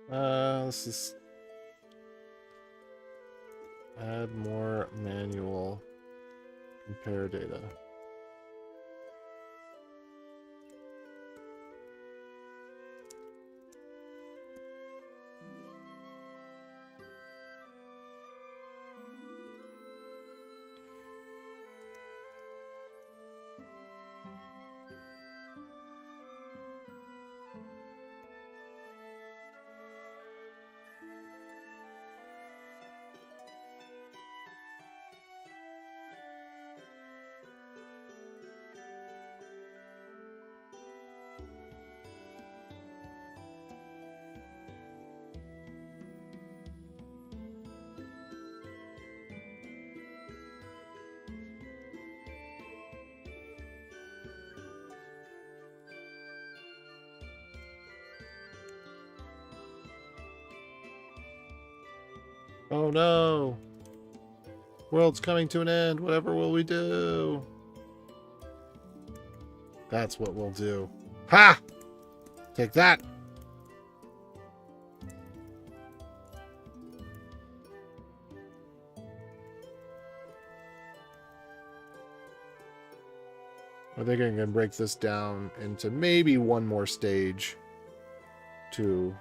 This is add more manual compare data. Oh no! World's coming to an end. Whatever will we do? That's what we'll do. Ha! Take that! I think I can break this down into maybe one more stage to...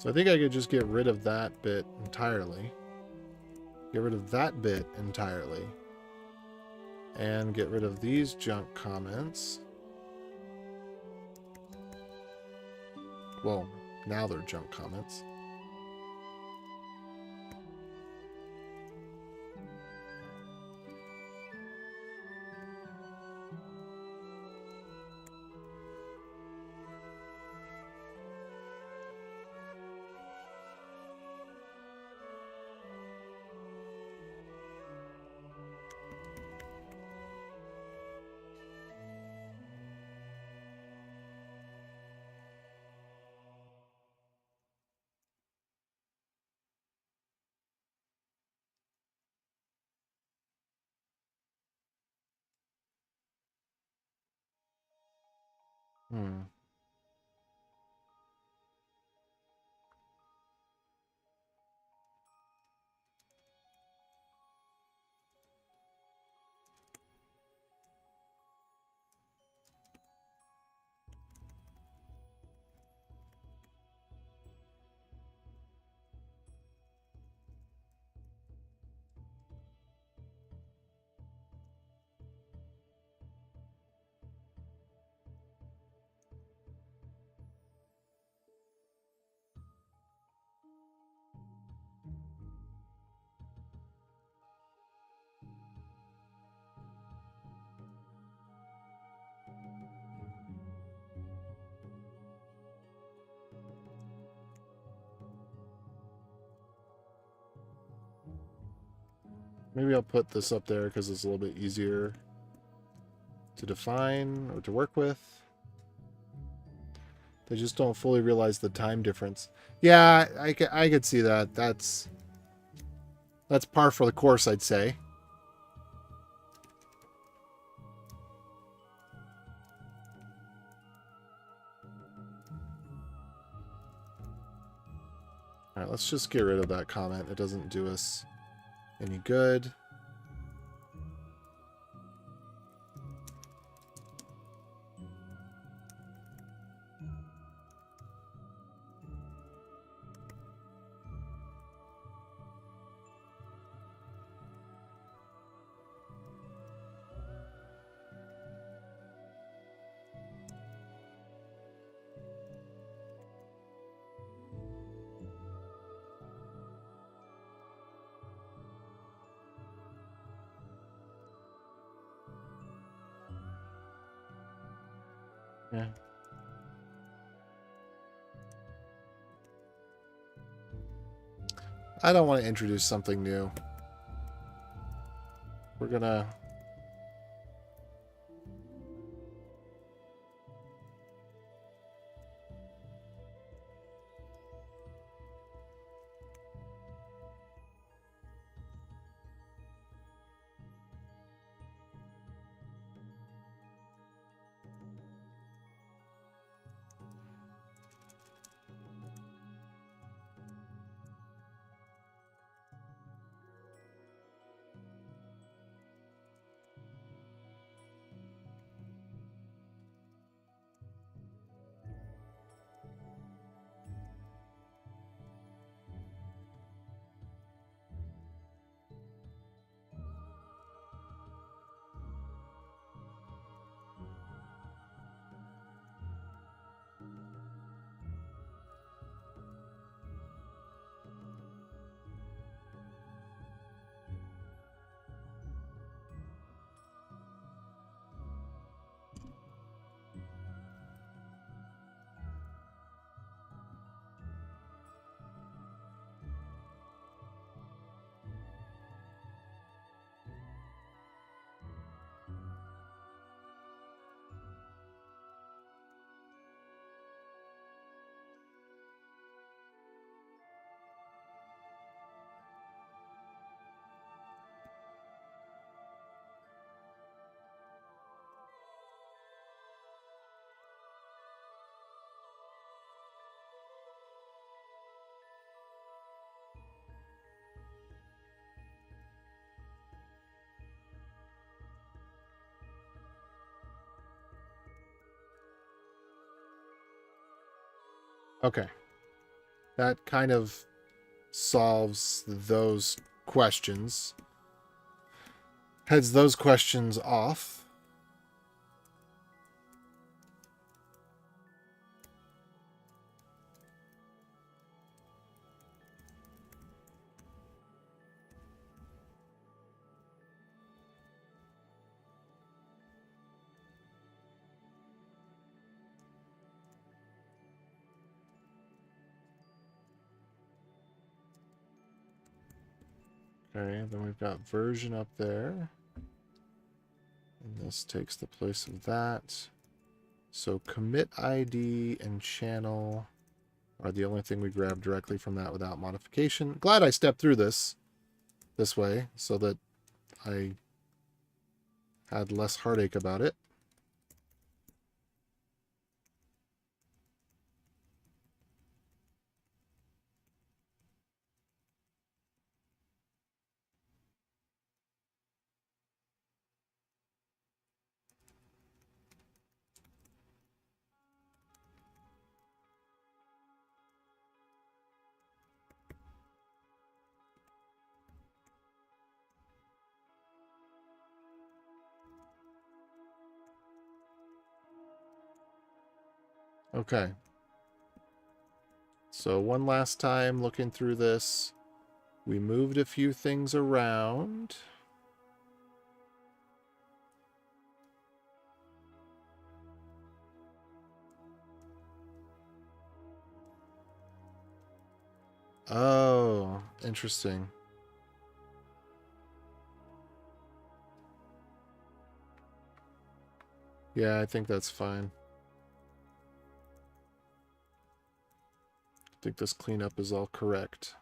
So I think I could just get rid of that bit entirely. Get rid of that bit entirely. And get rid of these junk comments. Well, now they're junk comments. Hmm. Maybe I'll put this up there because it's a little bit easier to define or to work with. They just don't fully realize the time difference. Yeah, I could see that. That's par for the course, I'd say. All right, let's just get rid of that comment. It doesn't do us any good. Yeah. I don't want to introduce something new. We're gonna... Okay. That kind of solves those questions. Heads those questions off. Okay, then we've got version up there. And this takes the place of that. So commit ID and channel are the only thing we grab directly from that without modification. Glad I stepped through this way so that I had less heartache about it. Okay. So one last time looking through this, we moved a few things around. Oh, interesting. Yeah, I think that's fine. I think this cleanup is all correct.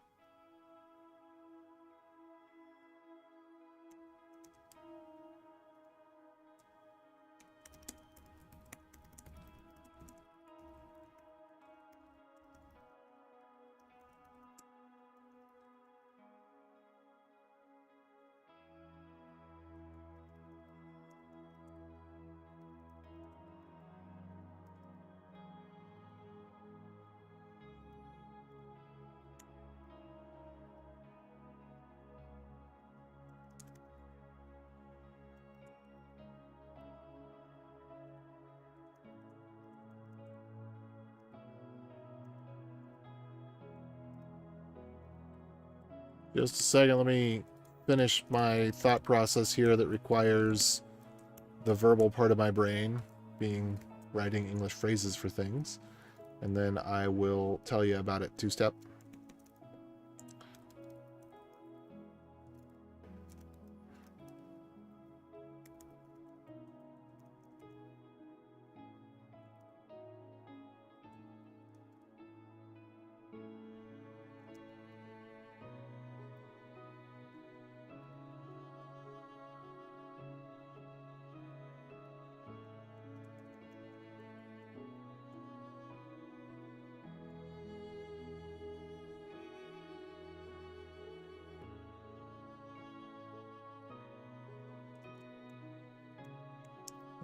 Just a second, let me finish my thought process here that requires the verbal part of my brain, being writing English phrases for things. And then I will tell you about it two-step.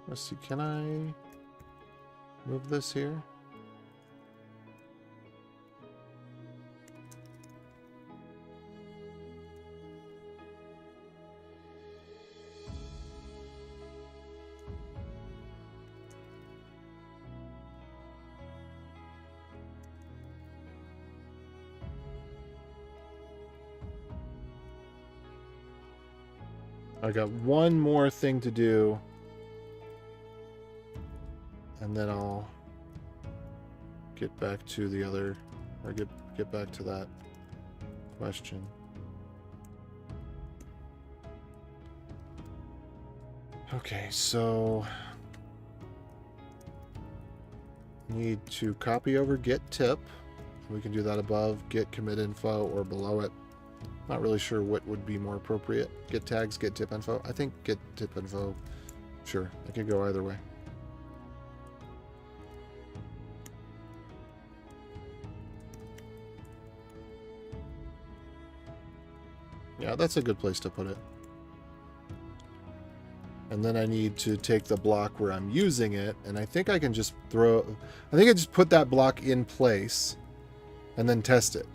Let's see, can I move this here? I got one more thing to do. And then I'll get back to the other, or get back to that question. Okay, so need to copy over get tip. We can do that above get commit info or below it. Not really sure what would be more appropriate. Get tags, get tip info. I think get tip info. Sure, I could go either way. Yeah, that's a good place to put it. And then I need to take the block where I'm using it, and I think I can just I think I just put that block in place and then test it.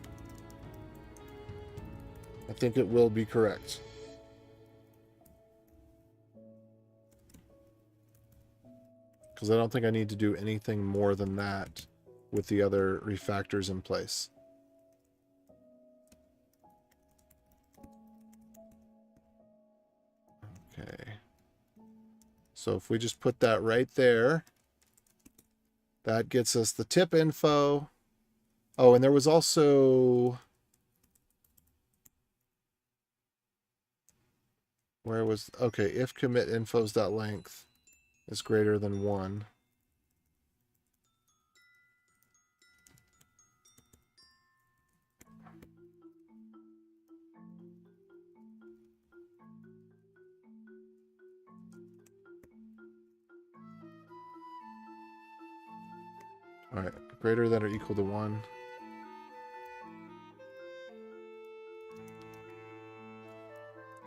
I think it will be correct. Because I don't think I need to do anything more than that with the other refactors in place. Okay. So if we just put that right there, that gets us the tip info. Oh, and there was also... Where was... Okay, if commit infos.length is greater than 1. All right, greater than or equal to 1.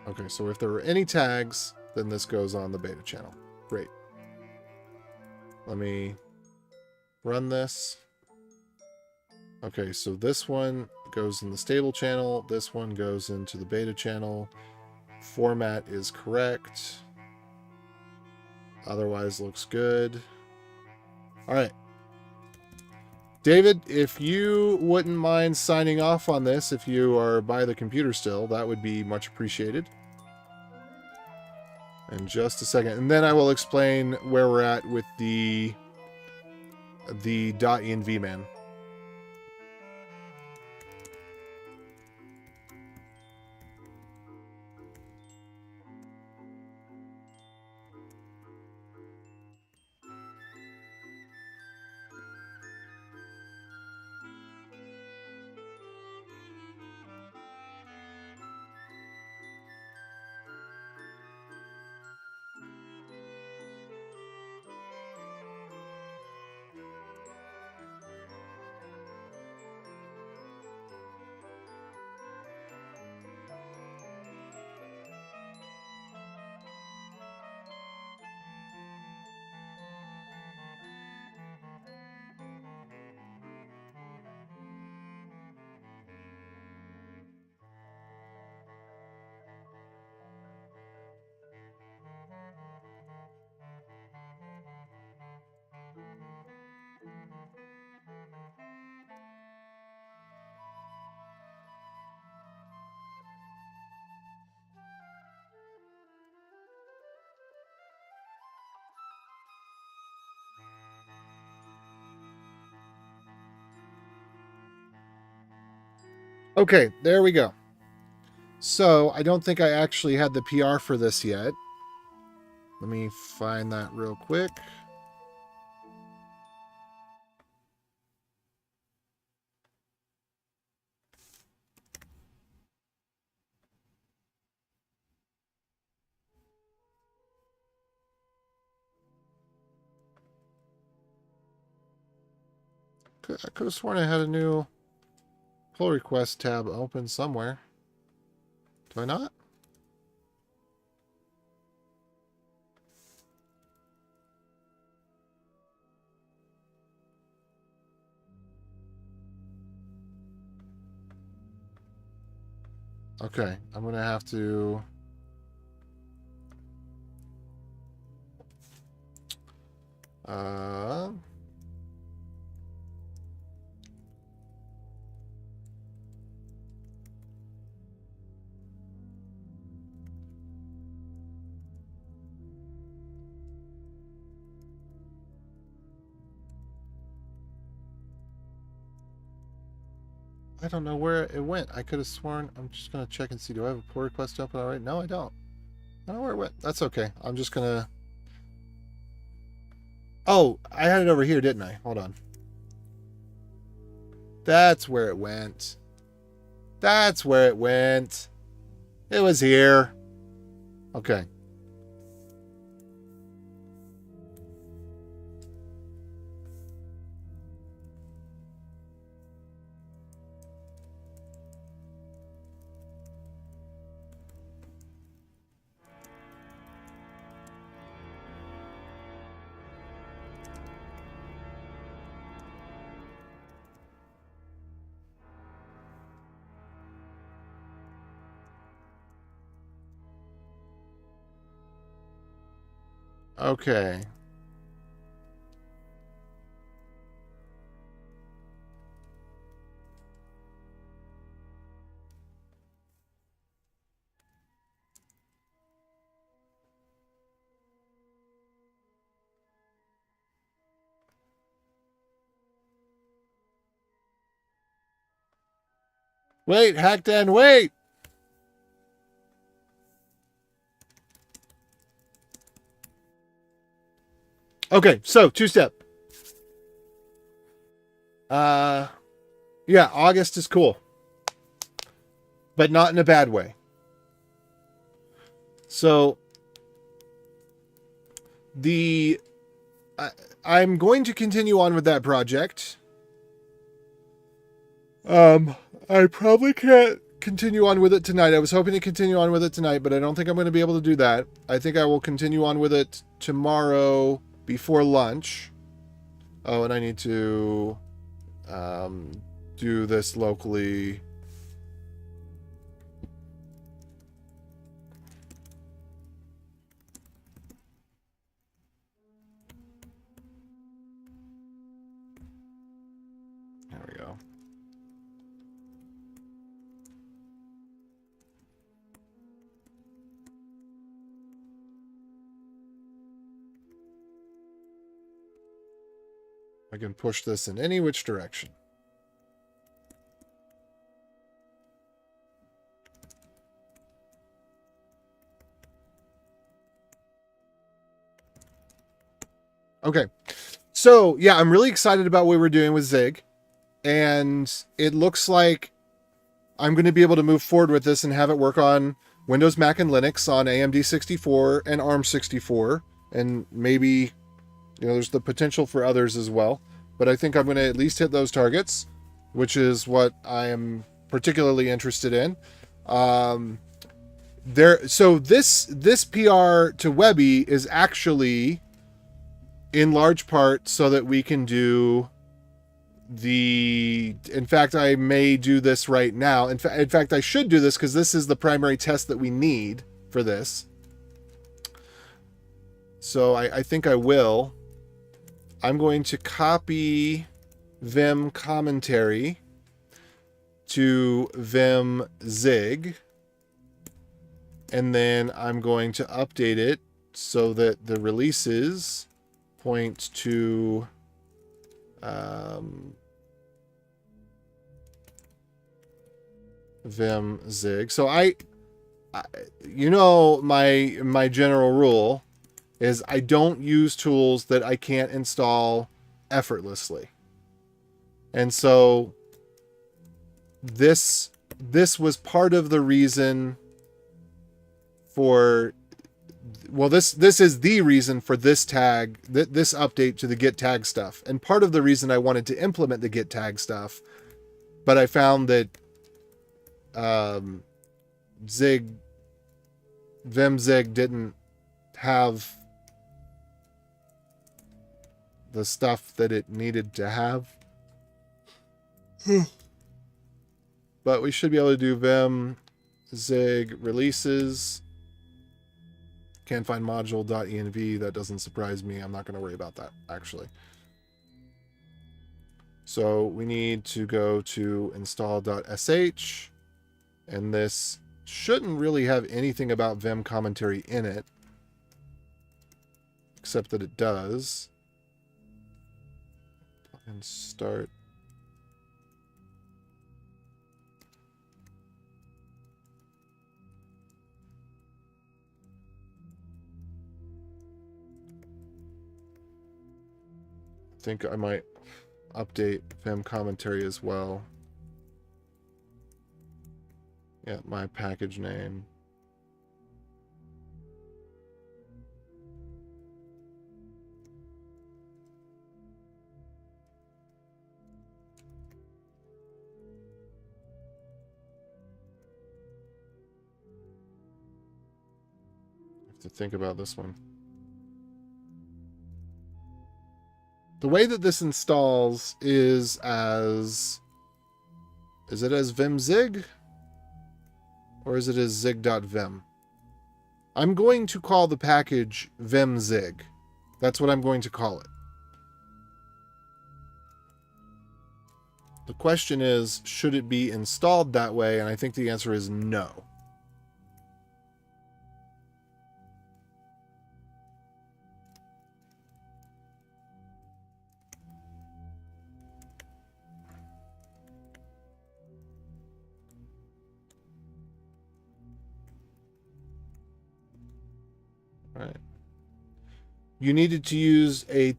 Okay, so if there were any tags, then this goes on the beta channel. Great. Let me run this. Okay, so this one goes in the stable channel. This one goes into the beta channel. Format is correct. Otherwise looks good. All right. David, if you wouldn't mind signing off on this, if you are by the computer still, that would be much appreciated. In just a second. And then I will explain where we're at with the .env man. Okay, there we go. So I don't think I actually had the PR for this yet. Let me find that real quick. I could have sworn I had a new pull request tab open somewhere. Do I not? Okay, I'm going to have to... I don't know where it went. I could have sworn... I'm just going to check and see. Do I have a pull request open already? No, I don't. I don't know where it went. That's okay. I'm just going to... Oh, I had it over here, didn't I? Hold on. That's where it went. That's where it went. It was here. Okay. Okay. Wait, Hackden, wait! Okay, so two-step. Yeah, August is cool. But not in a bad way. So I'm going to continue on with that project. I probably can't continue on with it tonight. I was hoping to continue on with it tonight, but I don't think I'm going to be able to do that. I think I will continue on with it tomorrow before lunch. Oh, and I need to do this locally. There we go. I can push this in any which direction. Okay. So, yeah, I'm really excited about what we're doing with Zig. And it looks like I'm going to be able to move forward with this and have it work on Windows, Mac, and Linux on AMD 64 and ARM 64. And maybe, there's the potential for others as well. But I think I'm going to at least hit those targets, which is what I am particularly interested in. So this PR to Webi is actually in large part so that we can do in fact, I may do this right now. In fact, I should do this because this is the primary test that we need for this. So I think I will. I'm going to copy Vim commentary to Vim Zig. And then I'm going to update it so that the releases point to vim zig. So you know, my general rule is I don't use tools that I can't install effortlessly. And so this was part of the reason for, well, this is the reason for this tag, this update to the get tag stuff. And part of the reason I wanted to implement the get tag stuff, but I found that vim zig didn't have the stuff that it needed to have. But we should be able to do vim zig releases. Can't find module.env. That doesn't surprise me. I'm not going to worry about that, actually. So we need to go to install.sh, and this shouldn't really have anything about Vim commentary in it, except that it does. And start. I think I might update Vim commentary as well. Yeah, my package name. I have to think about this one. The way that this installs is as... Is it as vimzig? Or is it as zig.vim? I'm going to call the package vimzig. That's what I'm going to call it. The question is, should it be installed that way? And I think the answer is no. All right. You needed to use a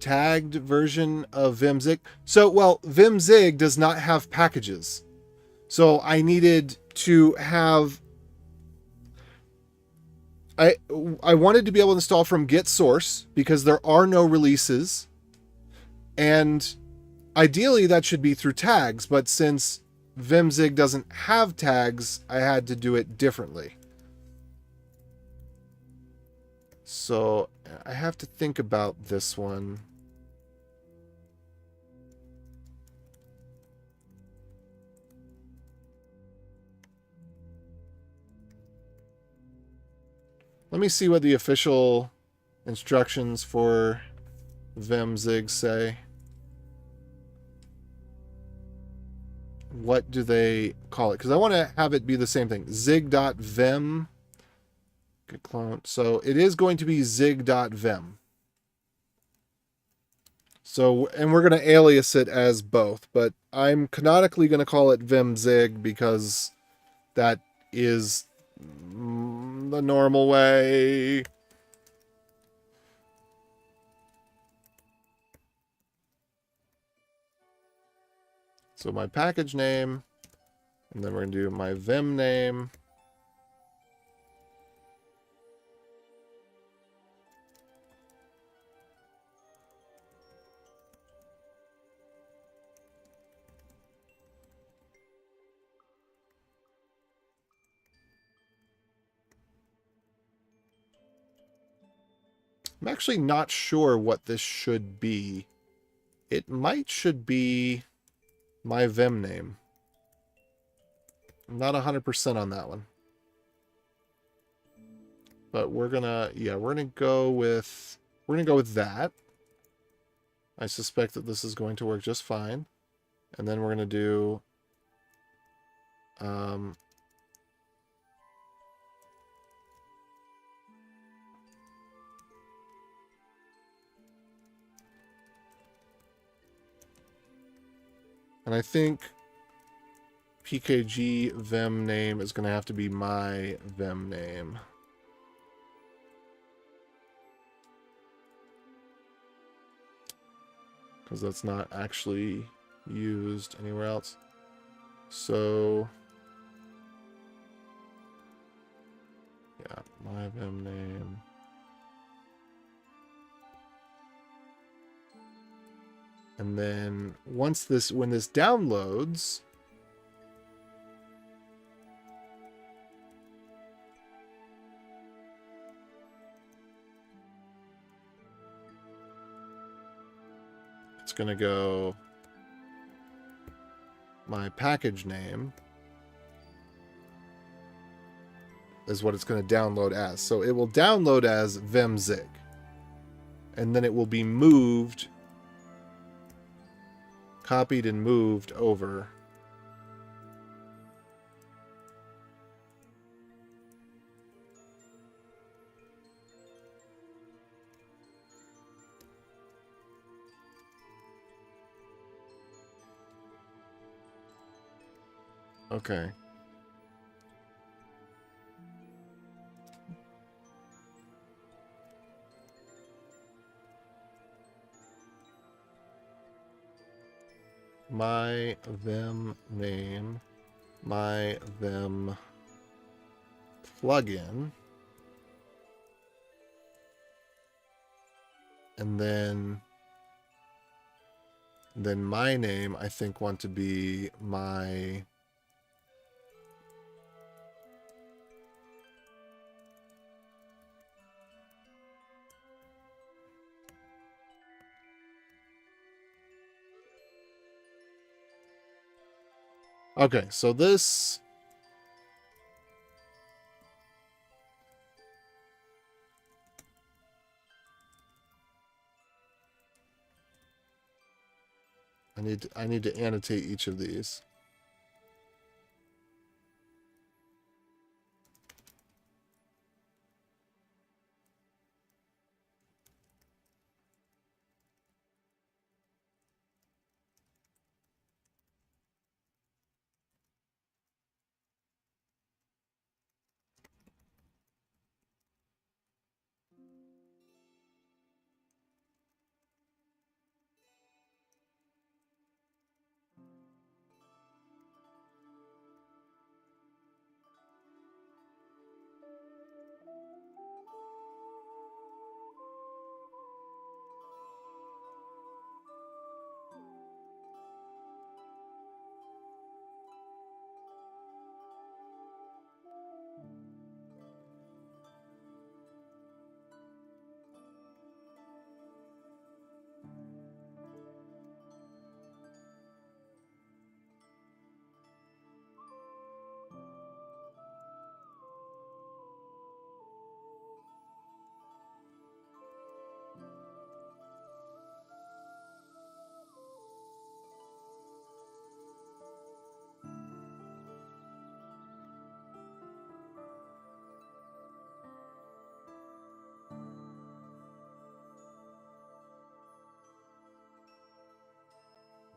tagged version of vimzig. So, well, vimzig does not have packages. So I needed to have... I wanted to be able to install from git source because there are no releases. And ideally that should be through tags, but since vimzig doesn't have tags, I had to do it differently. So I have to think about this one. Let me see what the official instructions for vimzig say. What do they call it? Because I want to have it be the same thing. Zig.vim. Good clone. So it is going to be zig.vim. So, and we're going to alias it as both, but I'm canonically going to call it vimzig because that is the normal way. So my package name, and then we're going to do my vim name. I'm actually not sure what this should be. It should be my vim name. I'm not 100% on that one. But we're gonna go with that. I suspect that this is going to work just fine. And then we're gonna do and I think pkg vim name is going to have to be my vim name. Because that's not actually used anywhere else. So, yeah, my vim name. And then when this downloads, it's going to go my package name is what it's going to download as. So it will download as vimzig. And then it will be moved, copied and moved over. Okay. My vim name, my vim plugin, and then my name, I think, want to be my okay, so this I need to annotate each of these.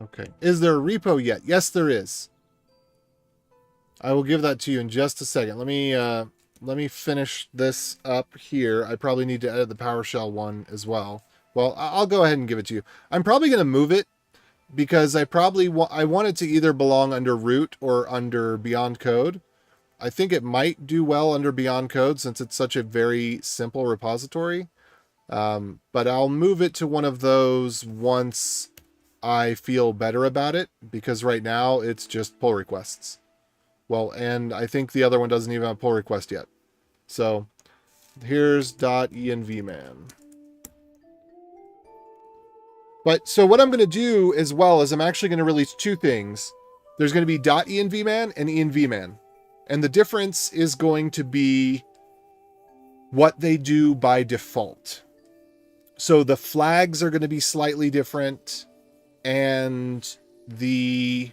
Okay. Is there a repo yet? Yes, there is. I will give that to you in just a second. Let me finish this up here. I probably need to edit the PowerShell one as well. Well, I'll go ahead and give it to you. I'm probably going to move it because I want it to either belong under root or under Beyond Code. I think it might do well under Beyond Code since it's such a very simple repository. But I'll move it to one of those once I feel better about it, because right now it's just pull requests. Well, and I think the other one doesn't even have a pull request yet. So here's .envman. But so what I'm going to do as well is I'm actually going to release two things. There's going to be .envman and envman. And the difference is going to be what they do by default. So the flags are going to be slightly different, and the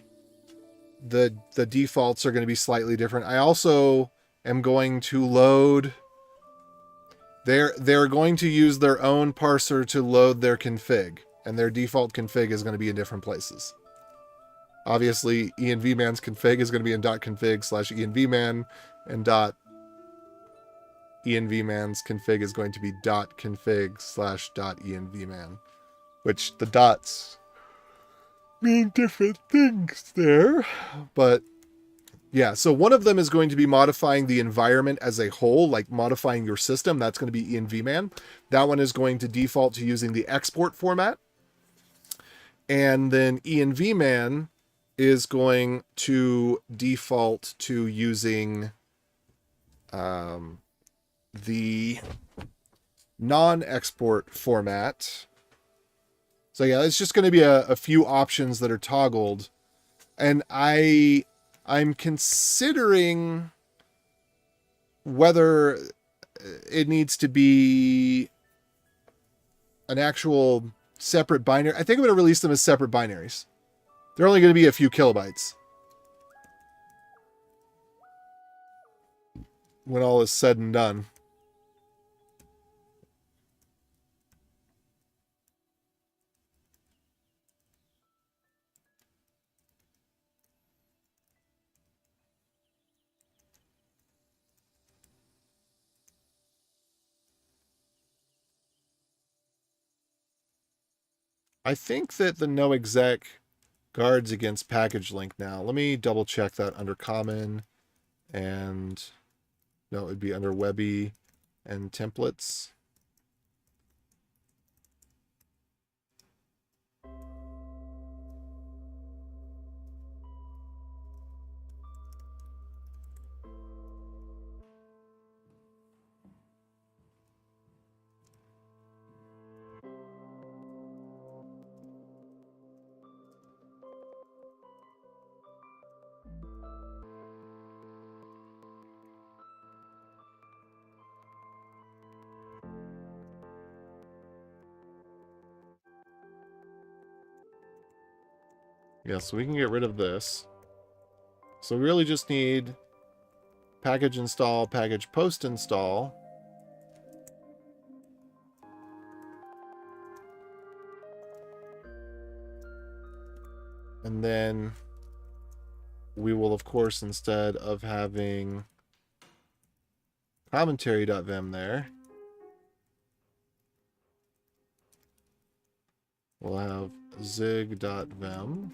defaults are going to be slightly different. I also am going to load... They're going to use their own parser to load their config, and their default config is going to be in different places. Obviously, envman's config is going to be in .config/envman, and .envman's config is going to be .config/.envman, which the dots mean different things there. But yeah, so one of them is going to be modifying the environment as a whole, like modifying your system. That's going to be envman. That one is going to default to using the export format. And then envman is going to default to using the non-export format. So yeah, it's just going to be a few options that are toggled. And I'm considering whether it needs to be an actual separate binary. I think I'm going to release them as separate binaries. They're only going to be a few kilobytes when all is said and done. I think that the no exec guards against package link now. Let me double check that under common, and no, it would be under Webi and templates. Yeah, so we can get rid of this. So we really just need package install, package post install. And then we will, of course, instead of having commentary.vim there, we'll have zig.vim.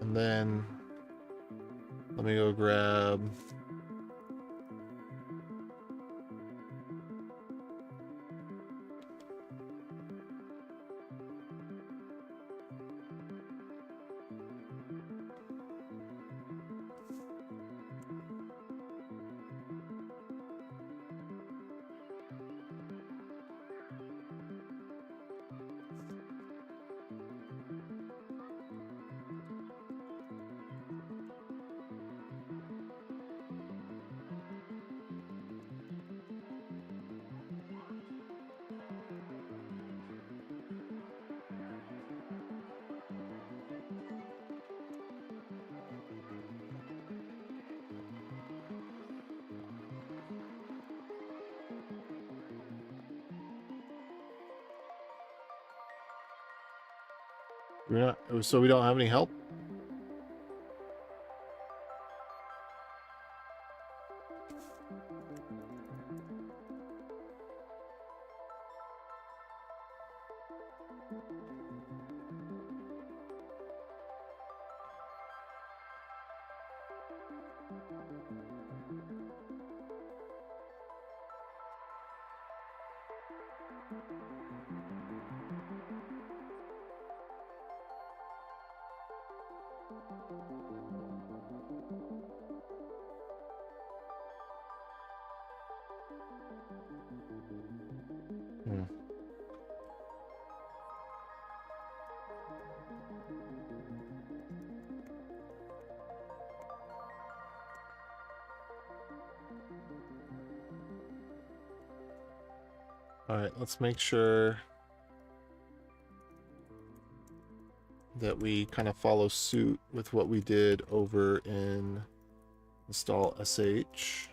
And then let me go grab so we don't have any help? Hmm. All right, let's make sure that we kind of follow suit with what we did over in install sh.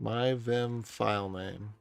My Vim file name.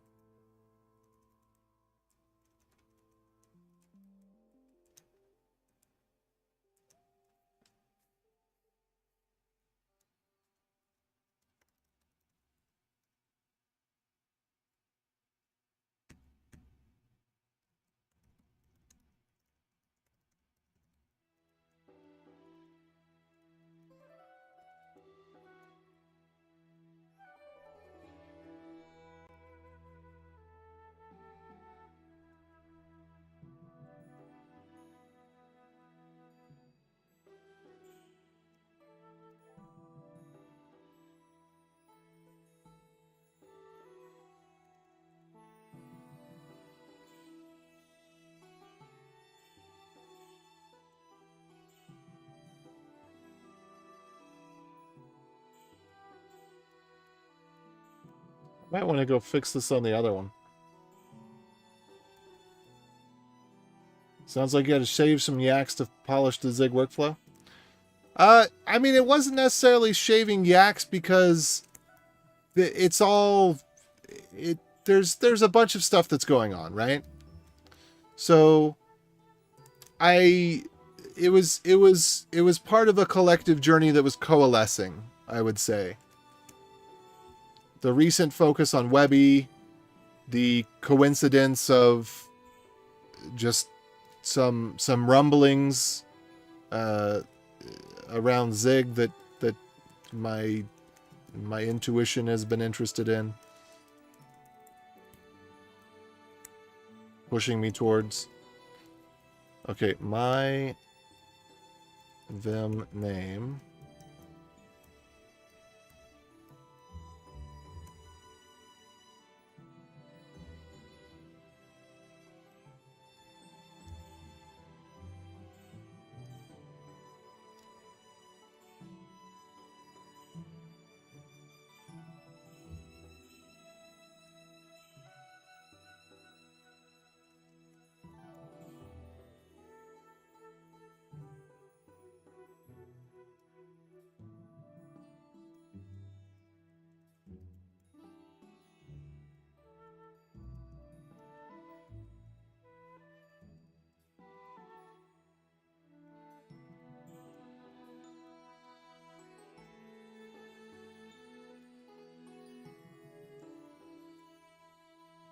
Might want to go fix this on the other one. Sounds like you had to shave some yaks to polish the Zig workflow. I mean, it wasn't necessarily shaving yaks because it's all there's a bunch of stuff that's going on, right? So it was part of a collective journey that was coalescing, I would say. The recent focus on Webi, the coincidence of just some rumblings around Zig that my intuition has been interested in, pushing me towards. Okay, my Vim name.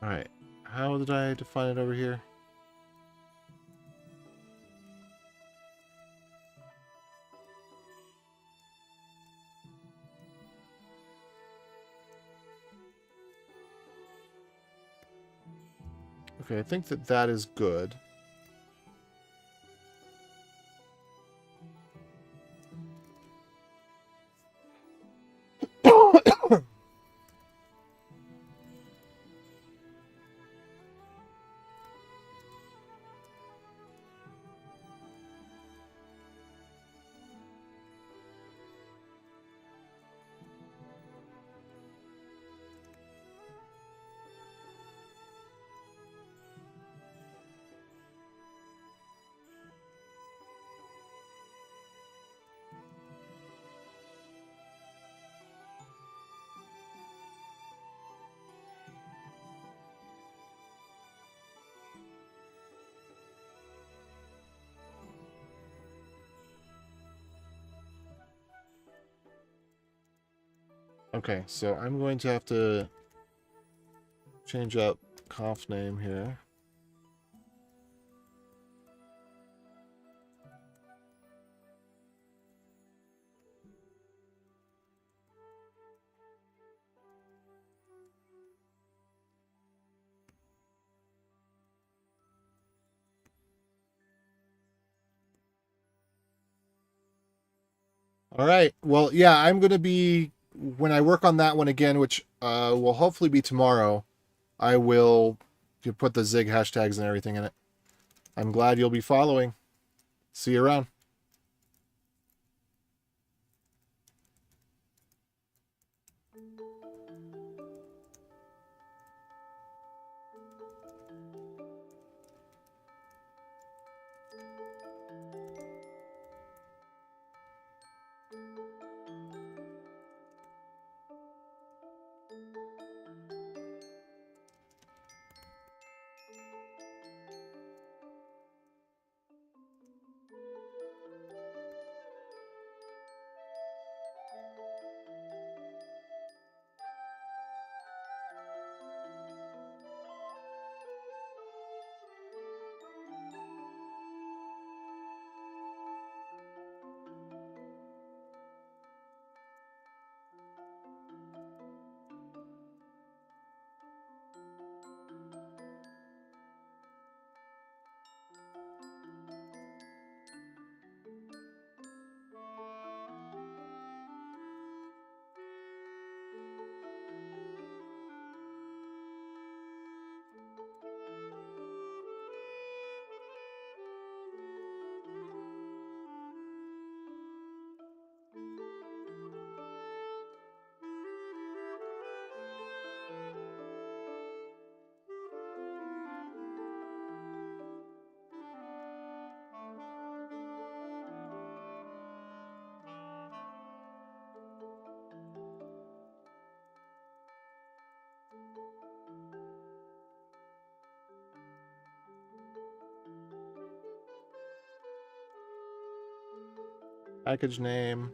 Alright, how did I define it over here? Okay, I think that is good. Okay, so I'm going to have to change up conf name here. All right. Well, yeah, I'm going to be, when I work on that one again, which will hopefully be tomorrow, I will put the Zig hashtags and everything in it. I'm glad you'll be following. See you around. Package name.